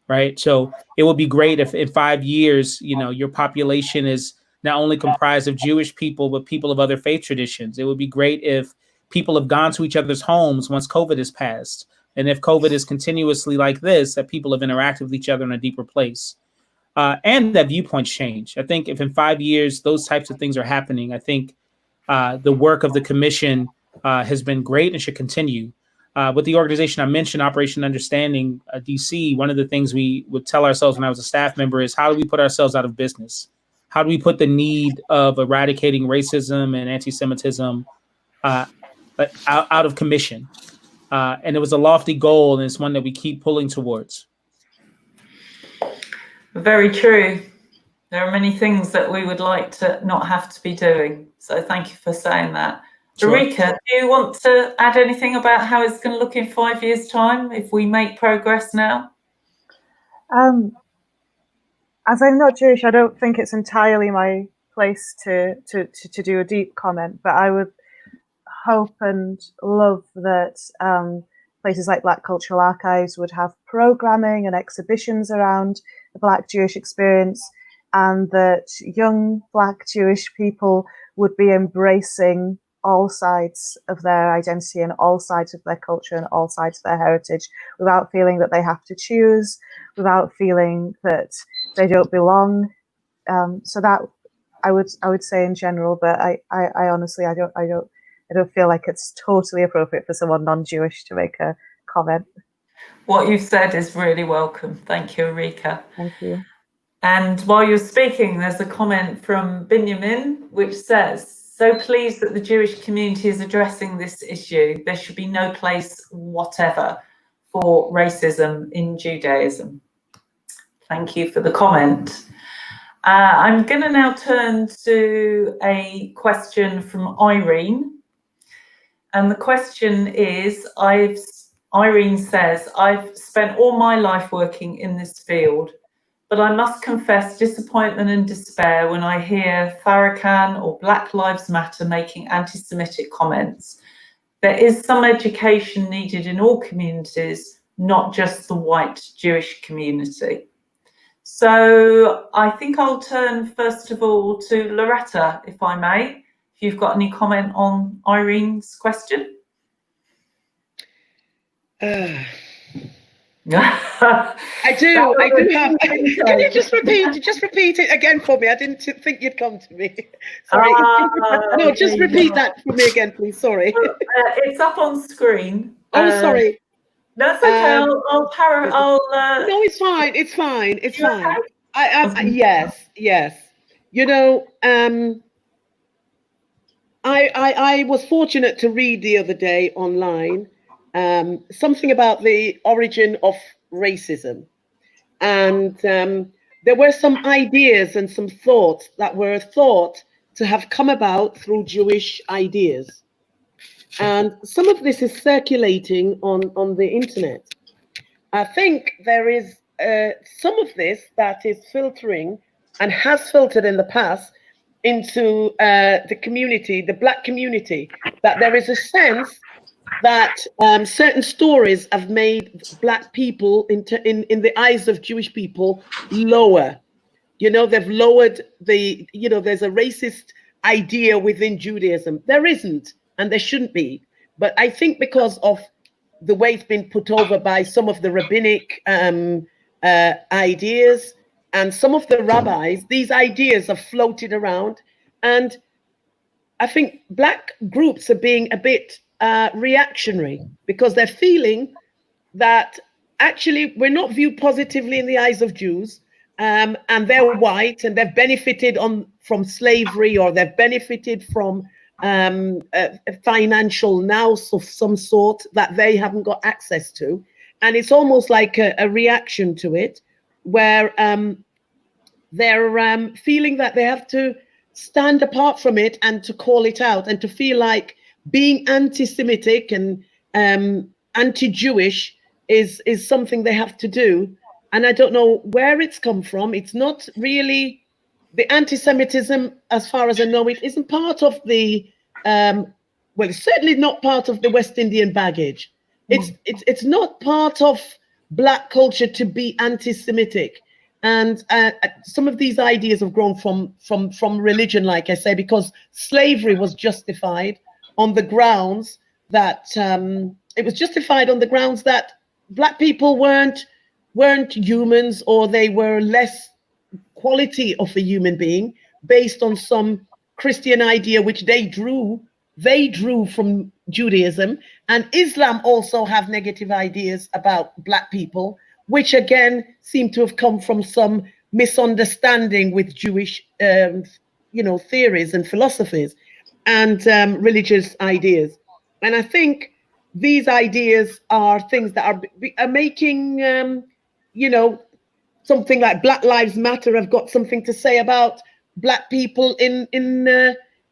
right? So it would be great if in 5 years, your population is not only comprised of Jewish people, but people of other faith traditions. It would be great if people have gone to each other's homes once COVID has passed. And if COVID is continuously like this, that people have interacted with each other in a deeper place. And that viewpoints change. I think if in 5 years, those types of things are happening, I think the work of the commission has been great and should continue. With the organization I mentioned, Operation Understanding DC, one of the things we would tell ourselves when I was a staff member is, how do we put ourselves out of business? How do we put the need of eradicating racism and anti-Semitism out of commission? And it was a lofty goal, and it's one that we keep pulling towards. Very true. There are many things that we would like to not have to be doing. So thank you for saying that. Sure. Arike, do you want to add anything about how it's going to look in 5 years' time if we make progress now? As I'm not Jewish, I don't think it's entirely my place to do a deep comment, but I would hope and love that places like Black Cultural Archives would have programming and exhibitions around the Black Jewish experience, and that young Black Jewish people would be embracing all sides of their identity and all sides of their culture and all sides of their heritage, without feeling that they have to choose, without feeling that they don't belong. So that I would say in general, but I honestly I don't feel like it's totally appropriate for someone non-Jewish to make a comment. What you've said is really welcome. Thank you, Arike. Thank you. And while you're speaking, there's a comment from Benjamin, which says, so pleased that the Jewish community is addressing this issue. There should be no place whatever for racism in Judaism. Thank you for the comment. I'm going to now turn to a question from Irene. And the question is, Irene says, I've spent all my life working in this field, but I must confess disappointment and despair when I hear Farrakhan or Black Lives Matter making anti-Semitic comments. There is some education needed in all communities, not just the white Jewish community. So I think I'll turn first of all to Loretta, if I may, if you've got any comment on Irene's question. I do have. Can you just repeat it again for me? I didn't think you'd come to me. Sorry. No, just repeat that for me again, please. Sorry. It's up on screen. Oh, sorry. That's okay. No, it's fine. It's fine. It's fine. Okay? Yes. You know, I was fortunate to read the other day online something about the origin of racism, and there were some ideas and some thoughts that were thought to have come about through Jewish ideas. And some of this is circulating on the internet. I think there is some of this that is filtering and has filtered in the past into the community, the Black community, that there is a sense that certain stories have made Black people in the eyes of Jewish people lower. You know, they've lowered the, you know, there's a racist idea within Judaism. There isn't. And there shouldn't be. But I think because of the way it's been put over by some of the rabbinic ideas and some of the rabbis, these ideas are floated around. And I think Black groups are being a bit reactionary because they're feeling that actually we're not viewed positively in the eyes of Jews, and they're white and they've benefited from slavery, or they've benefited from a financial nous of some sort that they haven't got access to. And it's almost like a reaction to it, where they're feeling that they have to stand apart from it and to call it out, and to feel like being anti-Semitic and anti-Jewish is something they have to do. And I don't know where it's come from. It's not really, the anti-Semitism, as far as I know, it isn't part of the, well, it's certainly not part of the West Indian baggage. It's not part of Black culture to be anti-Semitic. And some of these ideas have grown from religion, like I say, because slavery was justified on the grounds that Black people weren't humans, or they were less quality of a human being, based on some Christian idea which they drew from Judaism. And Islam also have negative ideas about Black people, which again seem to have come from some misunderstanding with Jewish theories and philosophies and religious ideas. And I think these ideas are things that are making something like Black Lives Matter have got something to say about Black people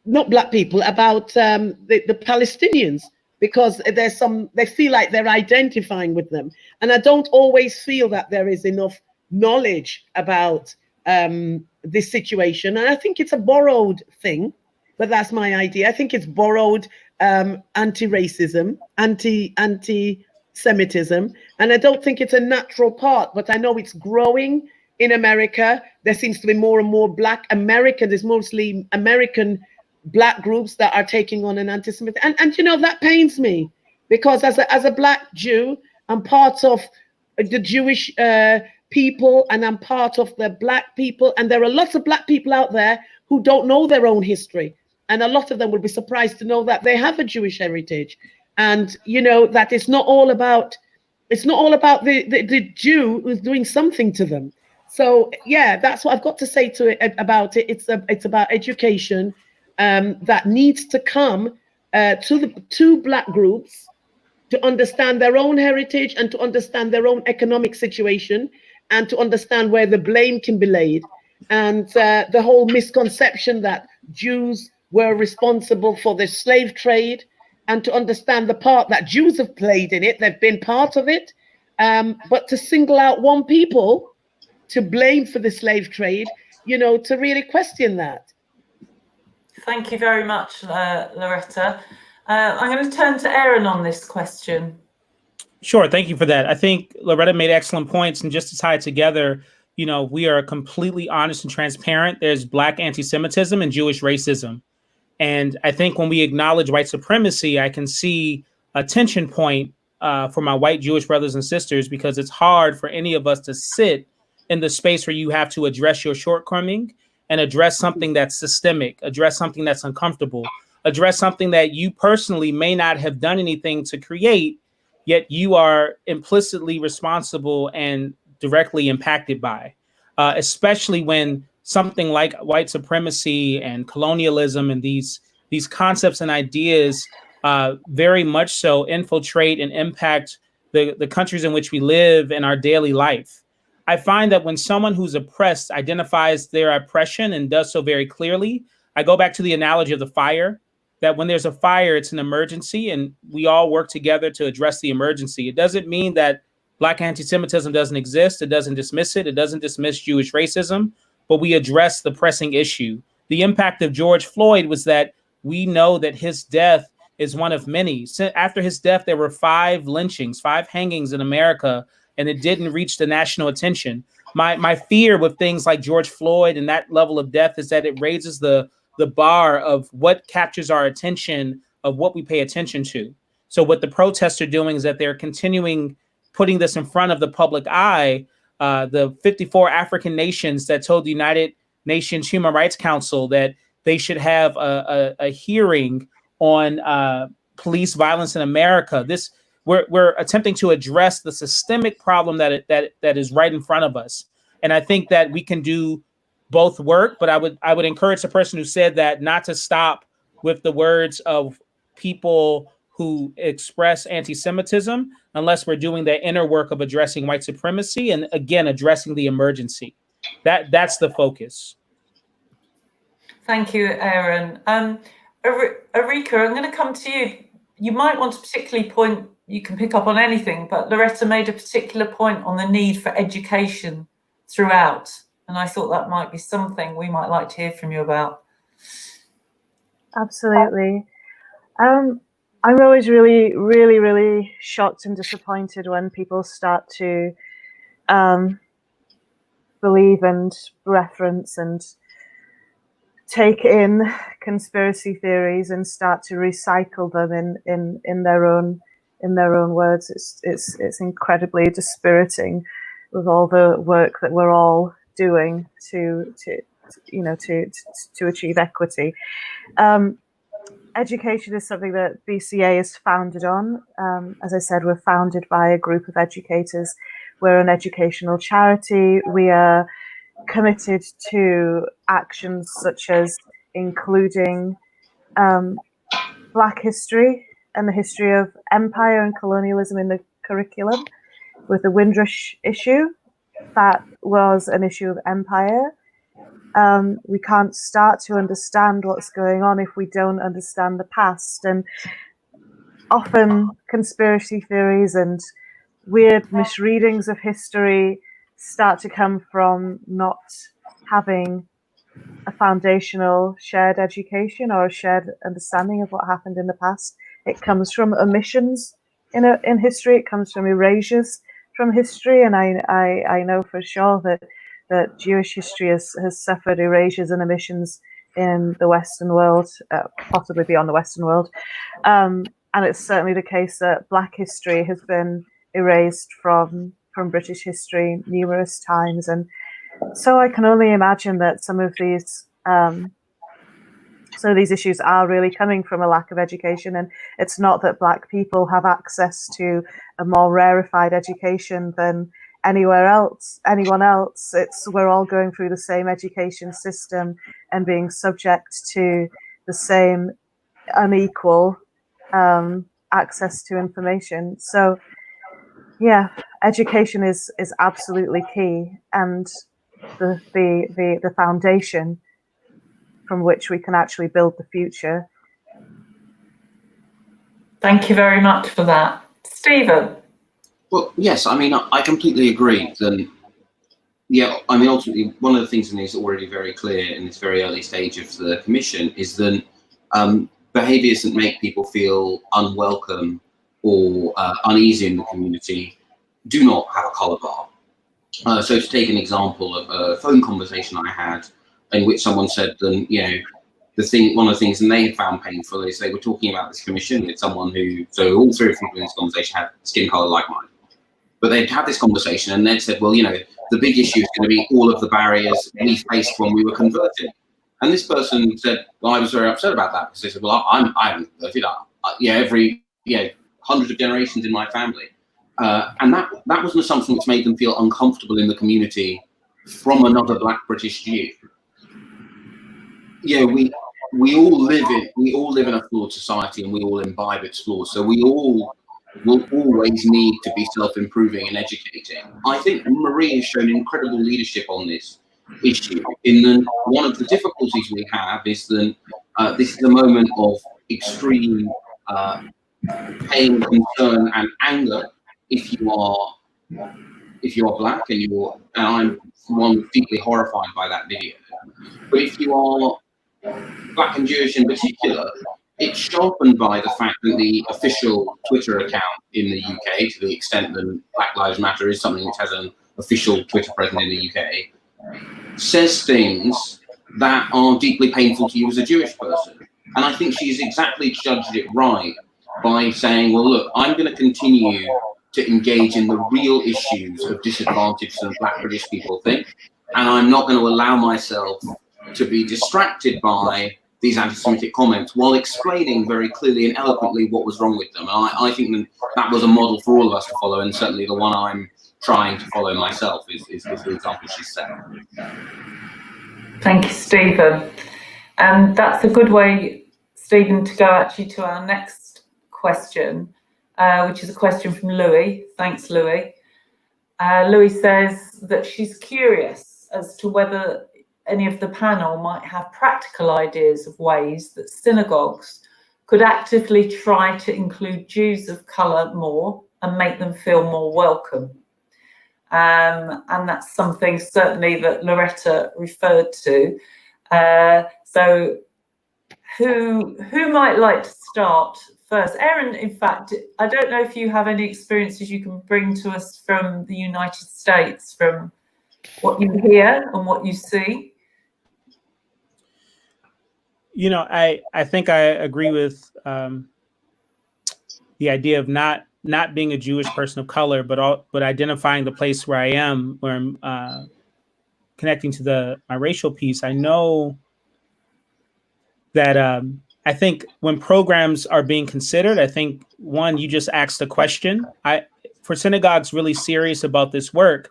not Black people, about the Palestinians, because they feel like they're identifying with them. And I don't always feel that there is enough knowledge about this situation. And I think it's a borrowed thing, but that's my idea. I think it's borrowed anti-racism, anti-Semitism, and I don't think it's a natural part, but I know it's growing in America. There seems to be more and more Black American, there's mostly American Black groups that are taking on an anti-Semitic, and that pains me, because as a Black Jew, I'm part of the Jewish people, and I'm part of the Black people, and there are lots of Black people out there who don't know their own history, and a lot of them will be surprised to know that they have a Jewish heritage, and that it's not all about the Jew who's doing something to them. So yeah, that's what I've got to say about it. It's about education that needs to come to Black groups to understand their own heritage and to understand their own economic situation and to understand where the blame can be laid. And the whole misconception that Jews were responsible for the slave trade, and to understand the part that Jews have played in it. They've been part of it. But to single out one people to blame for the slave trade, you know, to really question that. Thank you very much, Loretta. I'm going to turn to Aaron on this question. Sure, thank you for that. I think Loretta made excellent points, and just to tie it together, you know, we are completely honest and transparent. There's Black anti-Semitism and Jewish racism. And I think when we acknowledge white supremacy, I can see a tension point for my white Jewish brothers and sisters, because it's hard for any of us to sit in the space where you have to address your shortcoming and address something that's systemic, address something that's uncomfortable, address something that you personally may not have done anything to create, yet you are implicitly responsible and directly impacted by, especially when something like white supremacy and colonialism and these concepts and ideas very much so infiltrate and impact the countries in which we live in our daily life. I find that when someone who's oppressed identifies their oppression and does so very clearly, I go back to the analogy of the fire, that when there's a fire, it's an emergency, and we all work together to address the emergency. It doesn't mean that Black anti-Semitism doesn't exist. It doesn't dismiss it. It doesn't dismiss Jewish racism, but we address the pressing issue. The impact of George Floyd was that we know that his death is one of many. After his death, there were 5 lynchings, 5 hangings in America, and it didn't reach the national attention. My fear with things like George Floyd and that level of death is that it raises the bar of what captures our attention, of what we pay attention to. So what the protests are doing is that they're continuing putting this in front of the public eye. The 54 African nations that told the United Nations Human Rights Council that they should have a hearing on police violence in America. We're attempting to address the systemic problem that is right in front of us. And I think that we can do both work, but I would encourage the person who said that not to stop with the words of people who express anti-Semitism unless we're doing the inner work of addressing white supremacy and, again, addressing the emergency. That's the focus. Thank you, Aaron. Arike, I'm going to come to you. You might want to particularly point, you can pick up on anything, but Loretta made a particular point on the need for education throughout. And I thought that might be something we might like to hear from you about. Absolutely. I'm always really, really, really shocked and disappointed when people start to believe and reference and take in conspiracy theories and start to recycle them in their own words. It's incredibly dispiriting with all the work that we're all doing to achieve equity. Education is something that BCA is founded on. As I said, we're founded by a group of educators. We're an educational charity. We are committed to actions such as including Black history and the history of empire and colonialism in the curriculum. With the Windrush issue, that was an issue of empire. We can't start to understand what's going on if we don't understand the past. And often conspiracy theories and weird misreadings of history start to come from not having a foundational shared education or a shared understanding of what happened in the past. It comes from omissions in history. It comes from erasures from history. And I know for sure that Jewish history has suffered erasures and omissions in the Western world, possibly beyond the Western world. And it's certainly the case that Black history has been erased from British history numerous times. And so I can only imagine that some of these issues are really coming from a lack of education. And it's not that Black people have access to a more rarefied education than anyone else. It's we're all going through the same education system and being subject to the same unequal access to information. So yeah, education is absolutely key, and the foundation from which we can actually build the future. Thank you very much for that. Stephen? Well, yes, I mean, I completely agree that yeah, I mean, ultimately, one of the things that is already very clear in this very early stage of the commission is that behaviours that make people feel unwelcome or uneasy in the community do not have a colour bar. So to take an example of a phone conversation I had in which someone said that, you know, one of the things that they had found painful is they were talking about this commission with someone who, so all three of them in this conversation had skin colour like mine. But they'd had this conversation and they'd said, well, you know, the big issue is going to be all of the barriers we faced when we were converted. And this person said, well, I was very upset about that because they said, well, I haven't converted. Hundreds of generations in my family. And that was an assumption which made them feel uncomfortable in the community from another Black British Jew. Yeah, we all live in a flawed society and we all imbibe its flaws. So we all will always need to be self-improving and educating. I think Marie has shown incredible leadership on this issue. In that one of the difficulties we have is that this is a moment of extreme pain, concern, and anger. If you are Black and I'm one deeply horrified by that video. But if you are Black and Jewish in particular, it's sharpened by the fact that the official Twitter account in the UK, to the extent that Black Lives Matter is something which has an official Twitter presence in the UK, says things that are deeply painful to you as a Jewish person. And I think she's exactly judged it right by saying, well, look, I'm going to continue to engage in the real issues of disadvantage that Black British people think, and I'm not going to allow myself to be distracted by these anti-Semitic comments while explaining very clearly and eloquently what was wrong with them. And I think that was a model for all of us to follow, and certainly the one I'm trying to follow myself is the example she set. Thank you, Stephen. And that's a good way, Stephen, to go actually to our next question, which is a question from Louis. Thanks, Louis. Louis says that she's curious as to whether any of the panel might have practical ideas of ways that synagogues could actively try to include Jews of colour more and make them feel more welcome. And that's something certainly that Loretta referred to. So who might like to start first? Erin, in fact, I don't know if you have any experiences you can bring to us from the United States, from what you hear and what you see. You know, I think I agree with the idea of not being a Jewish person of color, but identifying the place where I am, where I'm connecting to my racial piece. I know that I think when programs are being considered, I think one, you just asked a question. For synagogues really serious about this work,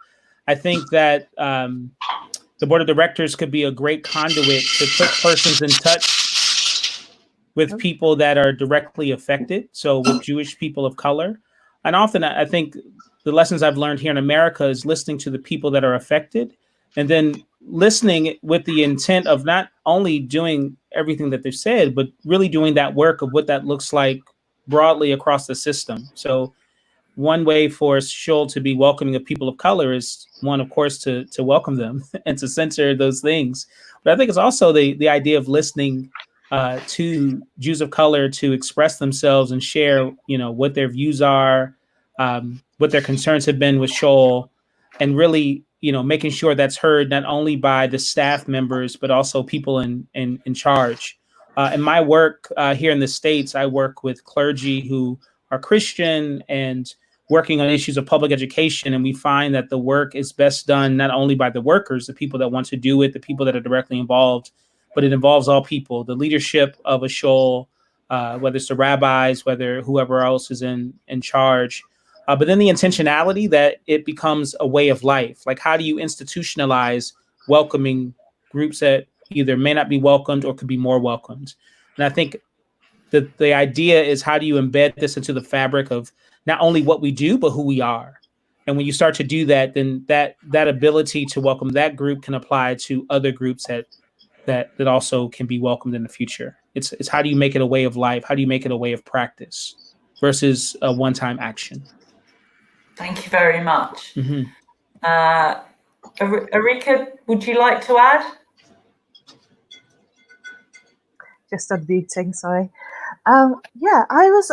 I think that the board of directors could be a great conduit to put persons in touch with people that are directly affected. So with Jewish people of color. And often I think the lessons I've learned here in America is listening to the people that are affected and then listening with the intent of not only doing everything that they've said, but really doing that work of what that looks like broadly across the system. So one way for Shoal to be welcoming of people of color is one, of course, to welcome them and to censor those things. But I think it's also the idea of listening to Jews of color to express themselves and share, what their views are, what their concerns have been with Shoal, and really, making sure that's heard not only by the staff members, but also people in charge. In my work here in the States, I work with clergy who are Christian and working on issues of public education. And we find that the work is best done not only by the workers, the people that want to do it, the people that are directly involved, but it involves all people, the leadership of a Shoal, whether it's the rabbis, whether whoever else is in charge. But then the intentionality that it becomes a way of life. Like, how do you institutionalize welcoming groups that either may not be welcomed or could be more welcomed? And I think that the idea is, how do you embed this into the fabric of not only what we do, but who we are? And when you start to do that, then that ability to welcome that group can apply to other groups that also can be welcomed in the future. It's how do you make it a way of life? How do you make it a way of practice versus a one-time action? Thank you very much. Mm-hmm. Arike, would you like to add? Just unmuting, sorry. Yeah, I was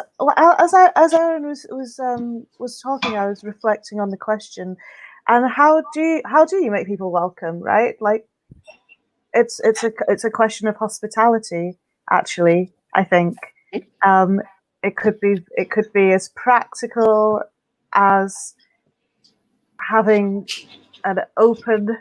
as Aaron was talking, I was reflecting on the question, and how do you make people welcome, right? Like, it's a question of hospitality, actually. I think it could be as practical as having an open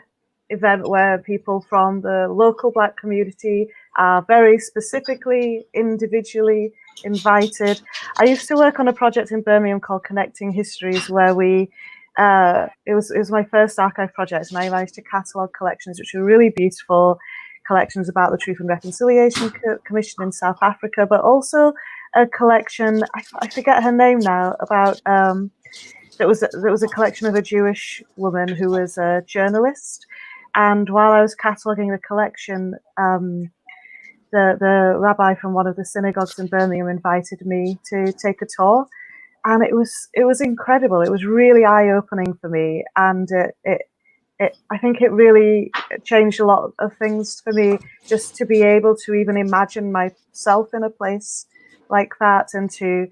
event where people from the local Black community are very specifically, individually invited. I used to work on a project in Birmingham called Connecting Histories, where we it was my first archive project, and I managed to catalogue collections which were really beautiful collections about the Truth and Reconciliation Commission in South Africa, but also a collection, I forget her name now, about there was a collection of a Jewish woman who was a journalist. And while I was cataloguing the collection, the rabbi from one of the synagogues in Birmingham invited me to take a tour, and it was incredible. It was really eye-opening for me, and I think it really changed a lot of things for me, just to be able to even imagine myself in a place like that, and to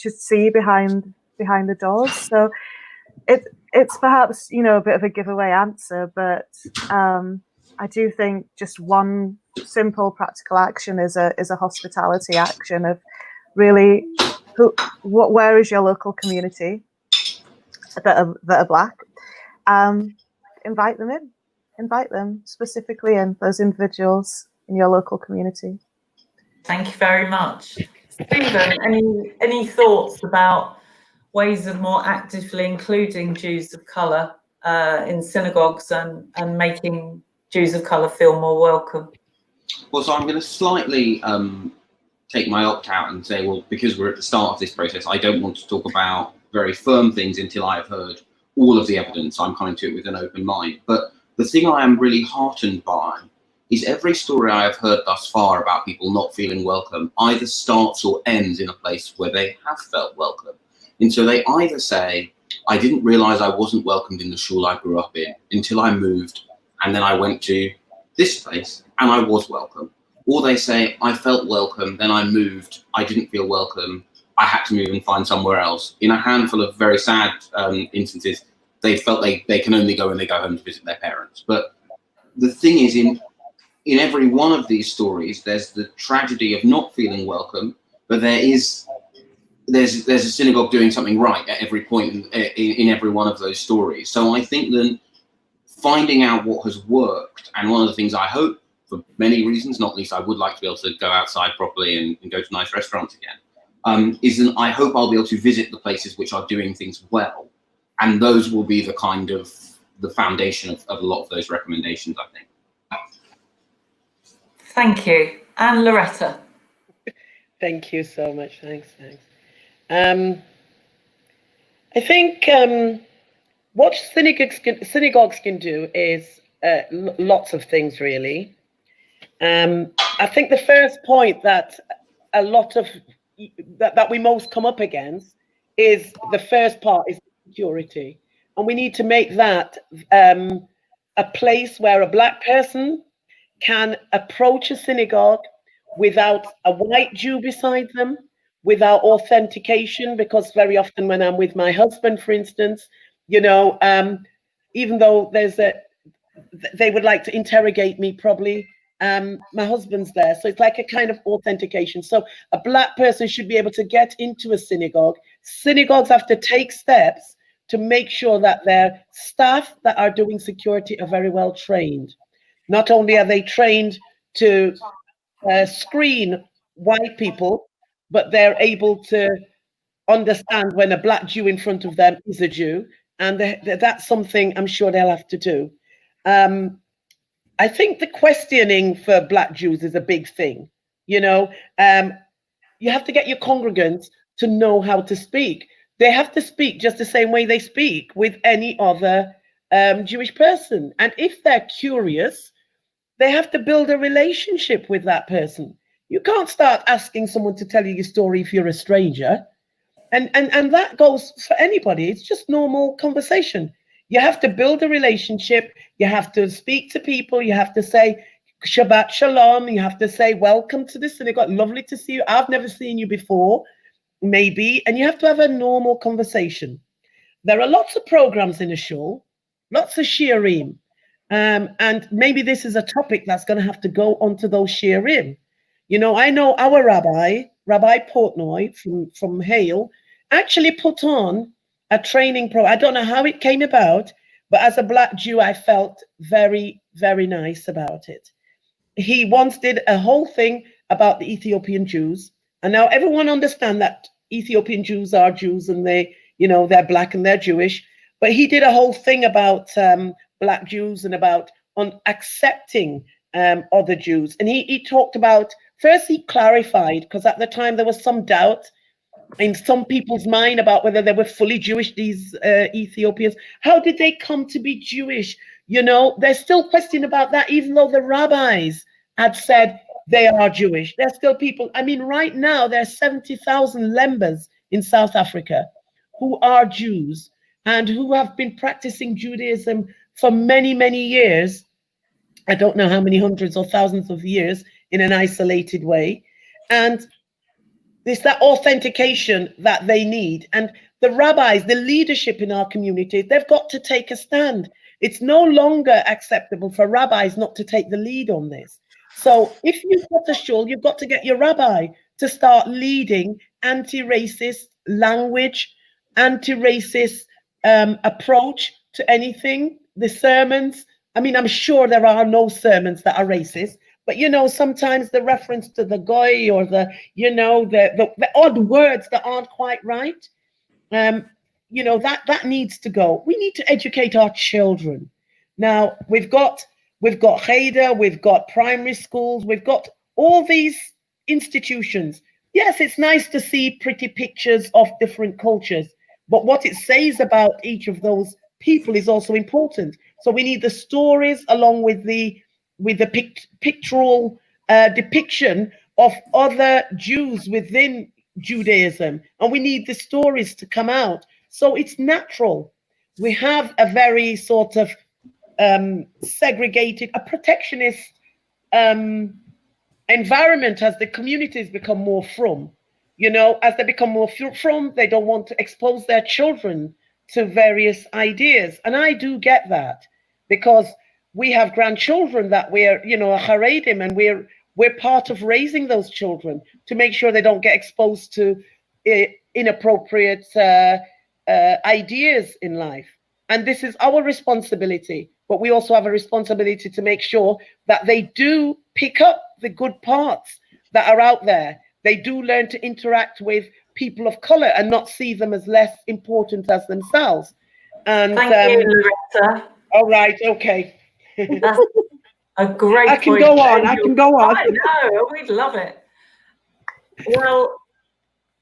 see behind the doors. So it's perhaps, a bit of a giveaway answer, but I do think just one simple practical action is a hospitality action of really where is your local community that are Black. Invite them specifically, and those individuals in your local community. Thank you very much. Stephen, any thoughts about ways of more actively including Jews of colour in synagogues and making Jews of colour feel more welcome? Well, so I'm going to slightly take my opt-out and say, well, because we're at the start of this process, I don't want to talk about very firm things until I have heard all of the evidence. I'm coming to it with an open mind. But the thing I am really heartened by is every story I have heard thus far about people not feeling welcome either starts or ends in a place where they have felt welcome. And so they either say, I didn't realize I wasn't welcomed in the shul I grew up in until I moved, and then I went to this place and I was welcome. Or they say, I felt welcome, then I moved, I didn't feel welcome, I had to move and find somewhere else. In a handful of very sad instances, they felt they can only go when they go home to visit their parents. But the thing is, in every one of these stories, there's the tragedy of not feeling welcome, but there's a synagogue doing something right at every point in every one of those stories. So I think that finding out what has worked, and one of the things I hope, for many reasons, not least I would like to be able to go outside properly and go to nice restaurants again, is that I hope I'll be able to visit the places which are doing things well. And those will be the kind of the foundation of a lot of those recommendations, I think. Thank you. And Loretta. Thank you so much. Thanks. I think what synagogues can do is lots of things, really. I think the first point that a lot of that we most come up against is the first part is security, and we need to make that a place where a Black person can approach a synagogue without a white Jew beside them, without authentication, because very often when I'm with my husband, for instance, even though they would like to interrogate me probably, my husband's there. So it's like a kind of authentication. So a Black person should be able to get into a synagogue. Synagogues have to take steps to make sure that their staff that are doing security are very well trained. Not only are they trained to screen white people, but they're able to understand when a Black Jew in front of them is a Jew. And that's something I'm sure they'll have to do. I think the questioning for Black Jews is a big thing. You have to get your congregants to know how to speak. They have to speak just the same way they speak with any other Jewish person. And if they're curious, they have to build a relationship with that person. You can't start asking someone to tell you your story if you're a stranger. And that goes for anybody. It's just normal conversation. You have to build a relationship. You have to speak to people. You have to say Shabbat Shalom. You have to say, welcome to the synagogue. Lovely to see you. I've never seen you before, maybe. And you have to have a normal conversation. There are lots of programs in a shul, lots of shiurim. And maybe this is a topic that's going to have to go onto those shiurim. You know, I know our Rabbi Portnoy from Hale, actually put on a training program. I don't know how it came about, but as a Black Jew, I felt very, very nice about it. He once did a whole thing about the Ethiopian Jews. And now everyone understands that Ethiopian Jews are Jews and they're Black and they're Jewish. But he did a whole thing about Black Jews and about accepting other Jews. And he talked about, first he clarified, because at the time there was some doubt in some people's mind about whether they were fully Jewish, these Ethiopians. How did they come to be Jewish? You know, there's still question about that, even though the rabbis had said they are Jewish. There's still people. I mean, right now, there are 70,000 Lembas in South Africa who are Jews and who have been practicing Judaism for many, many years. I don't know how many hundreds or thousands of years in an isolated way. And it's that authentication that they need. And the rabbis, the leadership in our community, they've got to take a stand. It's no longer acceptable for rabbis not to take the lead on this. So if you've got a shul, you've got to get your rabbi to start leading anti-racist language, anti-racist approach to anything. The sermons, I mean, I'm sure there are no sermons that are racist, but, you know, sometimes the reference to the goy or the odd words that aren't quite right, you know, that needs to go. We need to educate our children. Now, we've got Cheder, we've got primary schools, we've got all these institutions. Yes, it's nice to see pretty pictures of different cultures, but what it says about each of those people is also important. So we need the stories along with the pictorial depiction of other Jews within Judaism, and we need the stories to come out. So it's natural. We have a very sort of segregated, a protectionist environment as the communities become more frum. You know, as they become more frum, they don't want to expose their children to various ideas. And I do get that, because we have grandchildren that we're, you know, Haredim, and we're part of raising those children to make sure they don't get exposed to inappropriate ideas in life. And this is our responsibility, but we also have a responsibility to make sure that they do pick up the good parts that are out there. They do learn to interact with people of color and not see them as less important as themselves. And thank you, Loretta. All right, okay. That's a great I can point. go on. I can go on. I know, we'd love it. Well,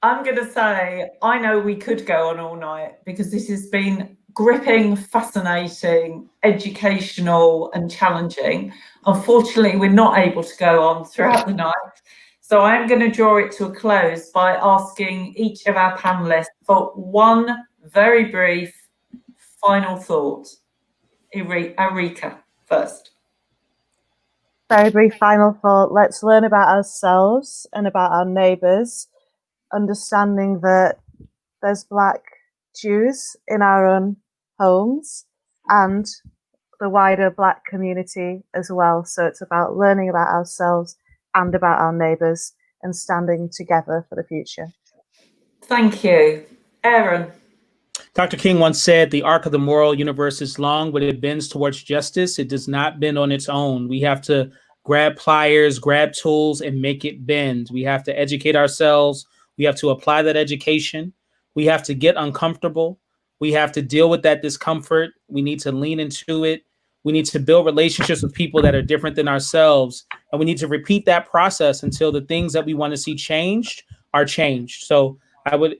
I'm going to say, I know we could go on all night, because this has been gripping, fascinating, educational and challenging. Unfortunately, we're not able to go on throughout the night. So I'm going to draw it to a close by asking each of our panelists for one very brief final thought. Arike first. Very brief final thought. Let's learn about ourselves and about our neighbours, understanding that there's Black Jews in our own homes and the wider Black community as well. So it's about learning about ourselves and about our neighbours and standing together for the future. Thank you. Aaron. Dr. King once said, the arc of the moral universe is long, but it bends towards justice. It does not bend on its own. We have to grab pliers, grab tools, and make it bend. We have to educate ourselves. We have to apply that education. We have to get uncomfortable. We have to deal with that discomfort. We need to lean into it. We need to build relationships with people that are different than ourselves. And we need to repeat that process until the things that we want to see changed are changed. So I would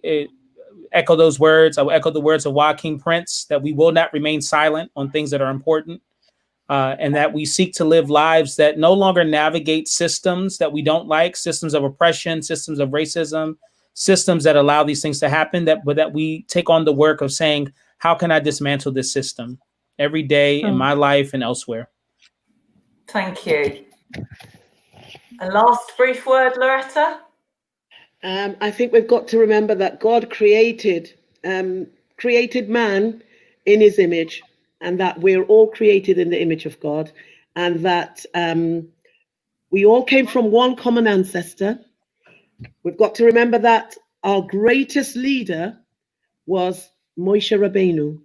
echo those words. I will echo the words of Joaquin Prince, that we will not remain silent on things that are important, and that we seek to live lives that no longer navigate systems that we don't like, systems of oppression, systems of racism, systems that allow these things to happen, but that we take on the work of saying, how can I dismantle this system every day in my life and elsewhere? Thank you. A last brief word, Loretta? I think we've got to remember that God created man in his image, and that we're all created in the image of God, and that we all came from one common ancestor. We've got to remember that our greatest leader was Moshe Rabbeinu,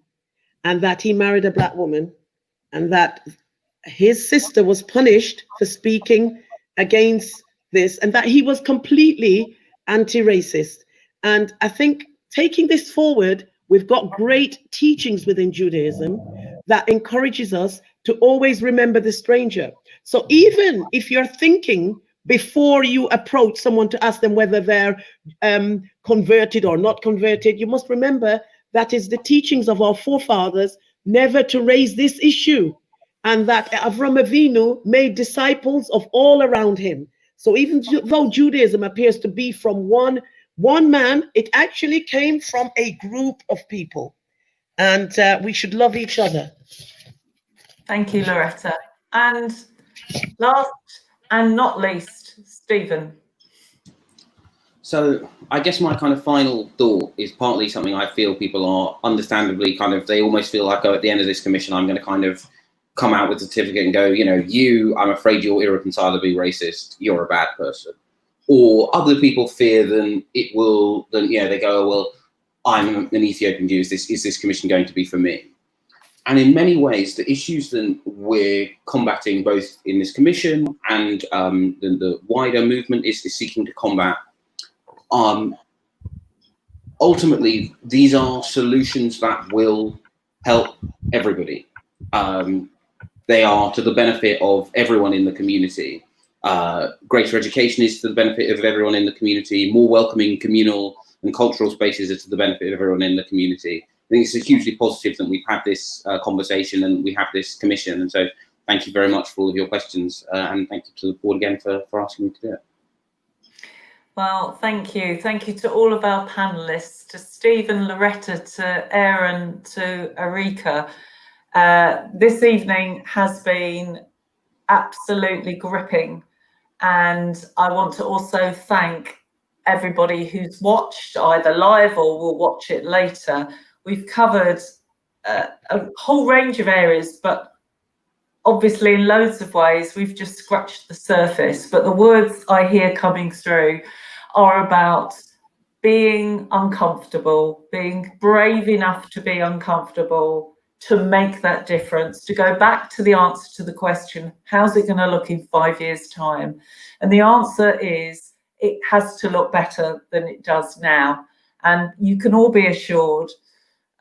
and that he married a black woman, and that his sister was punished for speaking against this, and that he was completely anti-racist. And I think taking this forward, we've got great teachings within Judaism that encourages us to always remember the stranger. So even if you're thinking before you approach someone to ask them whether they're converted or not converted, you must remember that is the teachings of our forefathers never to raise this issue, and that Avram Avinu made disciples of all around him. So even though Judaism appears to be from one man, it actually came from a group of people, and we should love each other. Thank you, Loretta. And last and not least, Stephen. So I guess my kind of final thought is partly something I feel people are understandably they almost feel like, oh, at the end of this commission, I'm going to kind of come out with a certificate and go, I'm afraid you're irreconcilably racist, you're a bad person. Or other people fear they go, oh, well, I'm an Ethiopian Jew, is this commission going to be for me? And in many ways, the issues that we're combating both in this commission and the wider movement is seeking to combat. Ultimately, these are solutions that will help everybody. They are to the benefit of everyone in the community. Greater education is to the benefit of everyone in the community. More welcoming communal and cultural spaces are to the benefit of everyone in the community. I think it's hugely positive that we've had this conversation and we have this commission. And so thank you very much for all of your questions. And thank you to the board again for asking me to do it. Well, thank you. Thank you to all of our panelists, to Stephen, Loretta, to Aaron, to Arike. This evening has been absolutely gripping. And I want to also thank everybody who's watched either live or will watch it later. We've covered a whole range of areas, but obviously in loads of ways, we've just scratched the surface. But the words I hear coming through are about being uncomfortable, being brave enough to be uncomfortable, to make that difference, to go back to the answer to the question, how's it going to look in 5 years' time? And the answer is, it has to look better than it does now. And you can all be assured,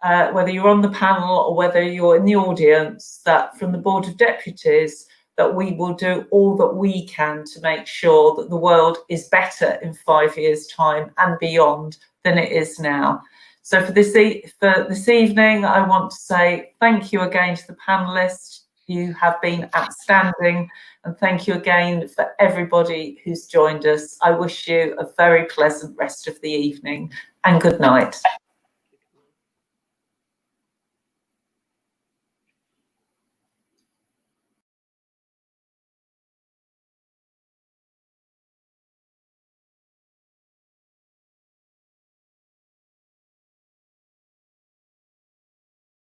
whether you're on the panel or whether you're in the audience, that from the Board of Deputies, that we will do all that we can to make sure that the world is better in 5 years' time and beyond than it is now. So for this evening, I want to say thank you again to the panelists. You have been outstanding. And thank you again for everybody who's joined us. I wish you a very pleasant rest of the evening and good night.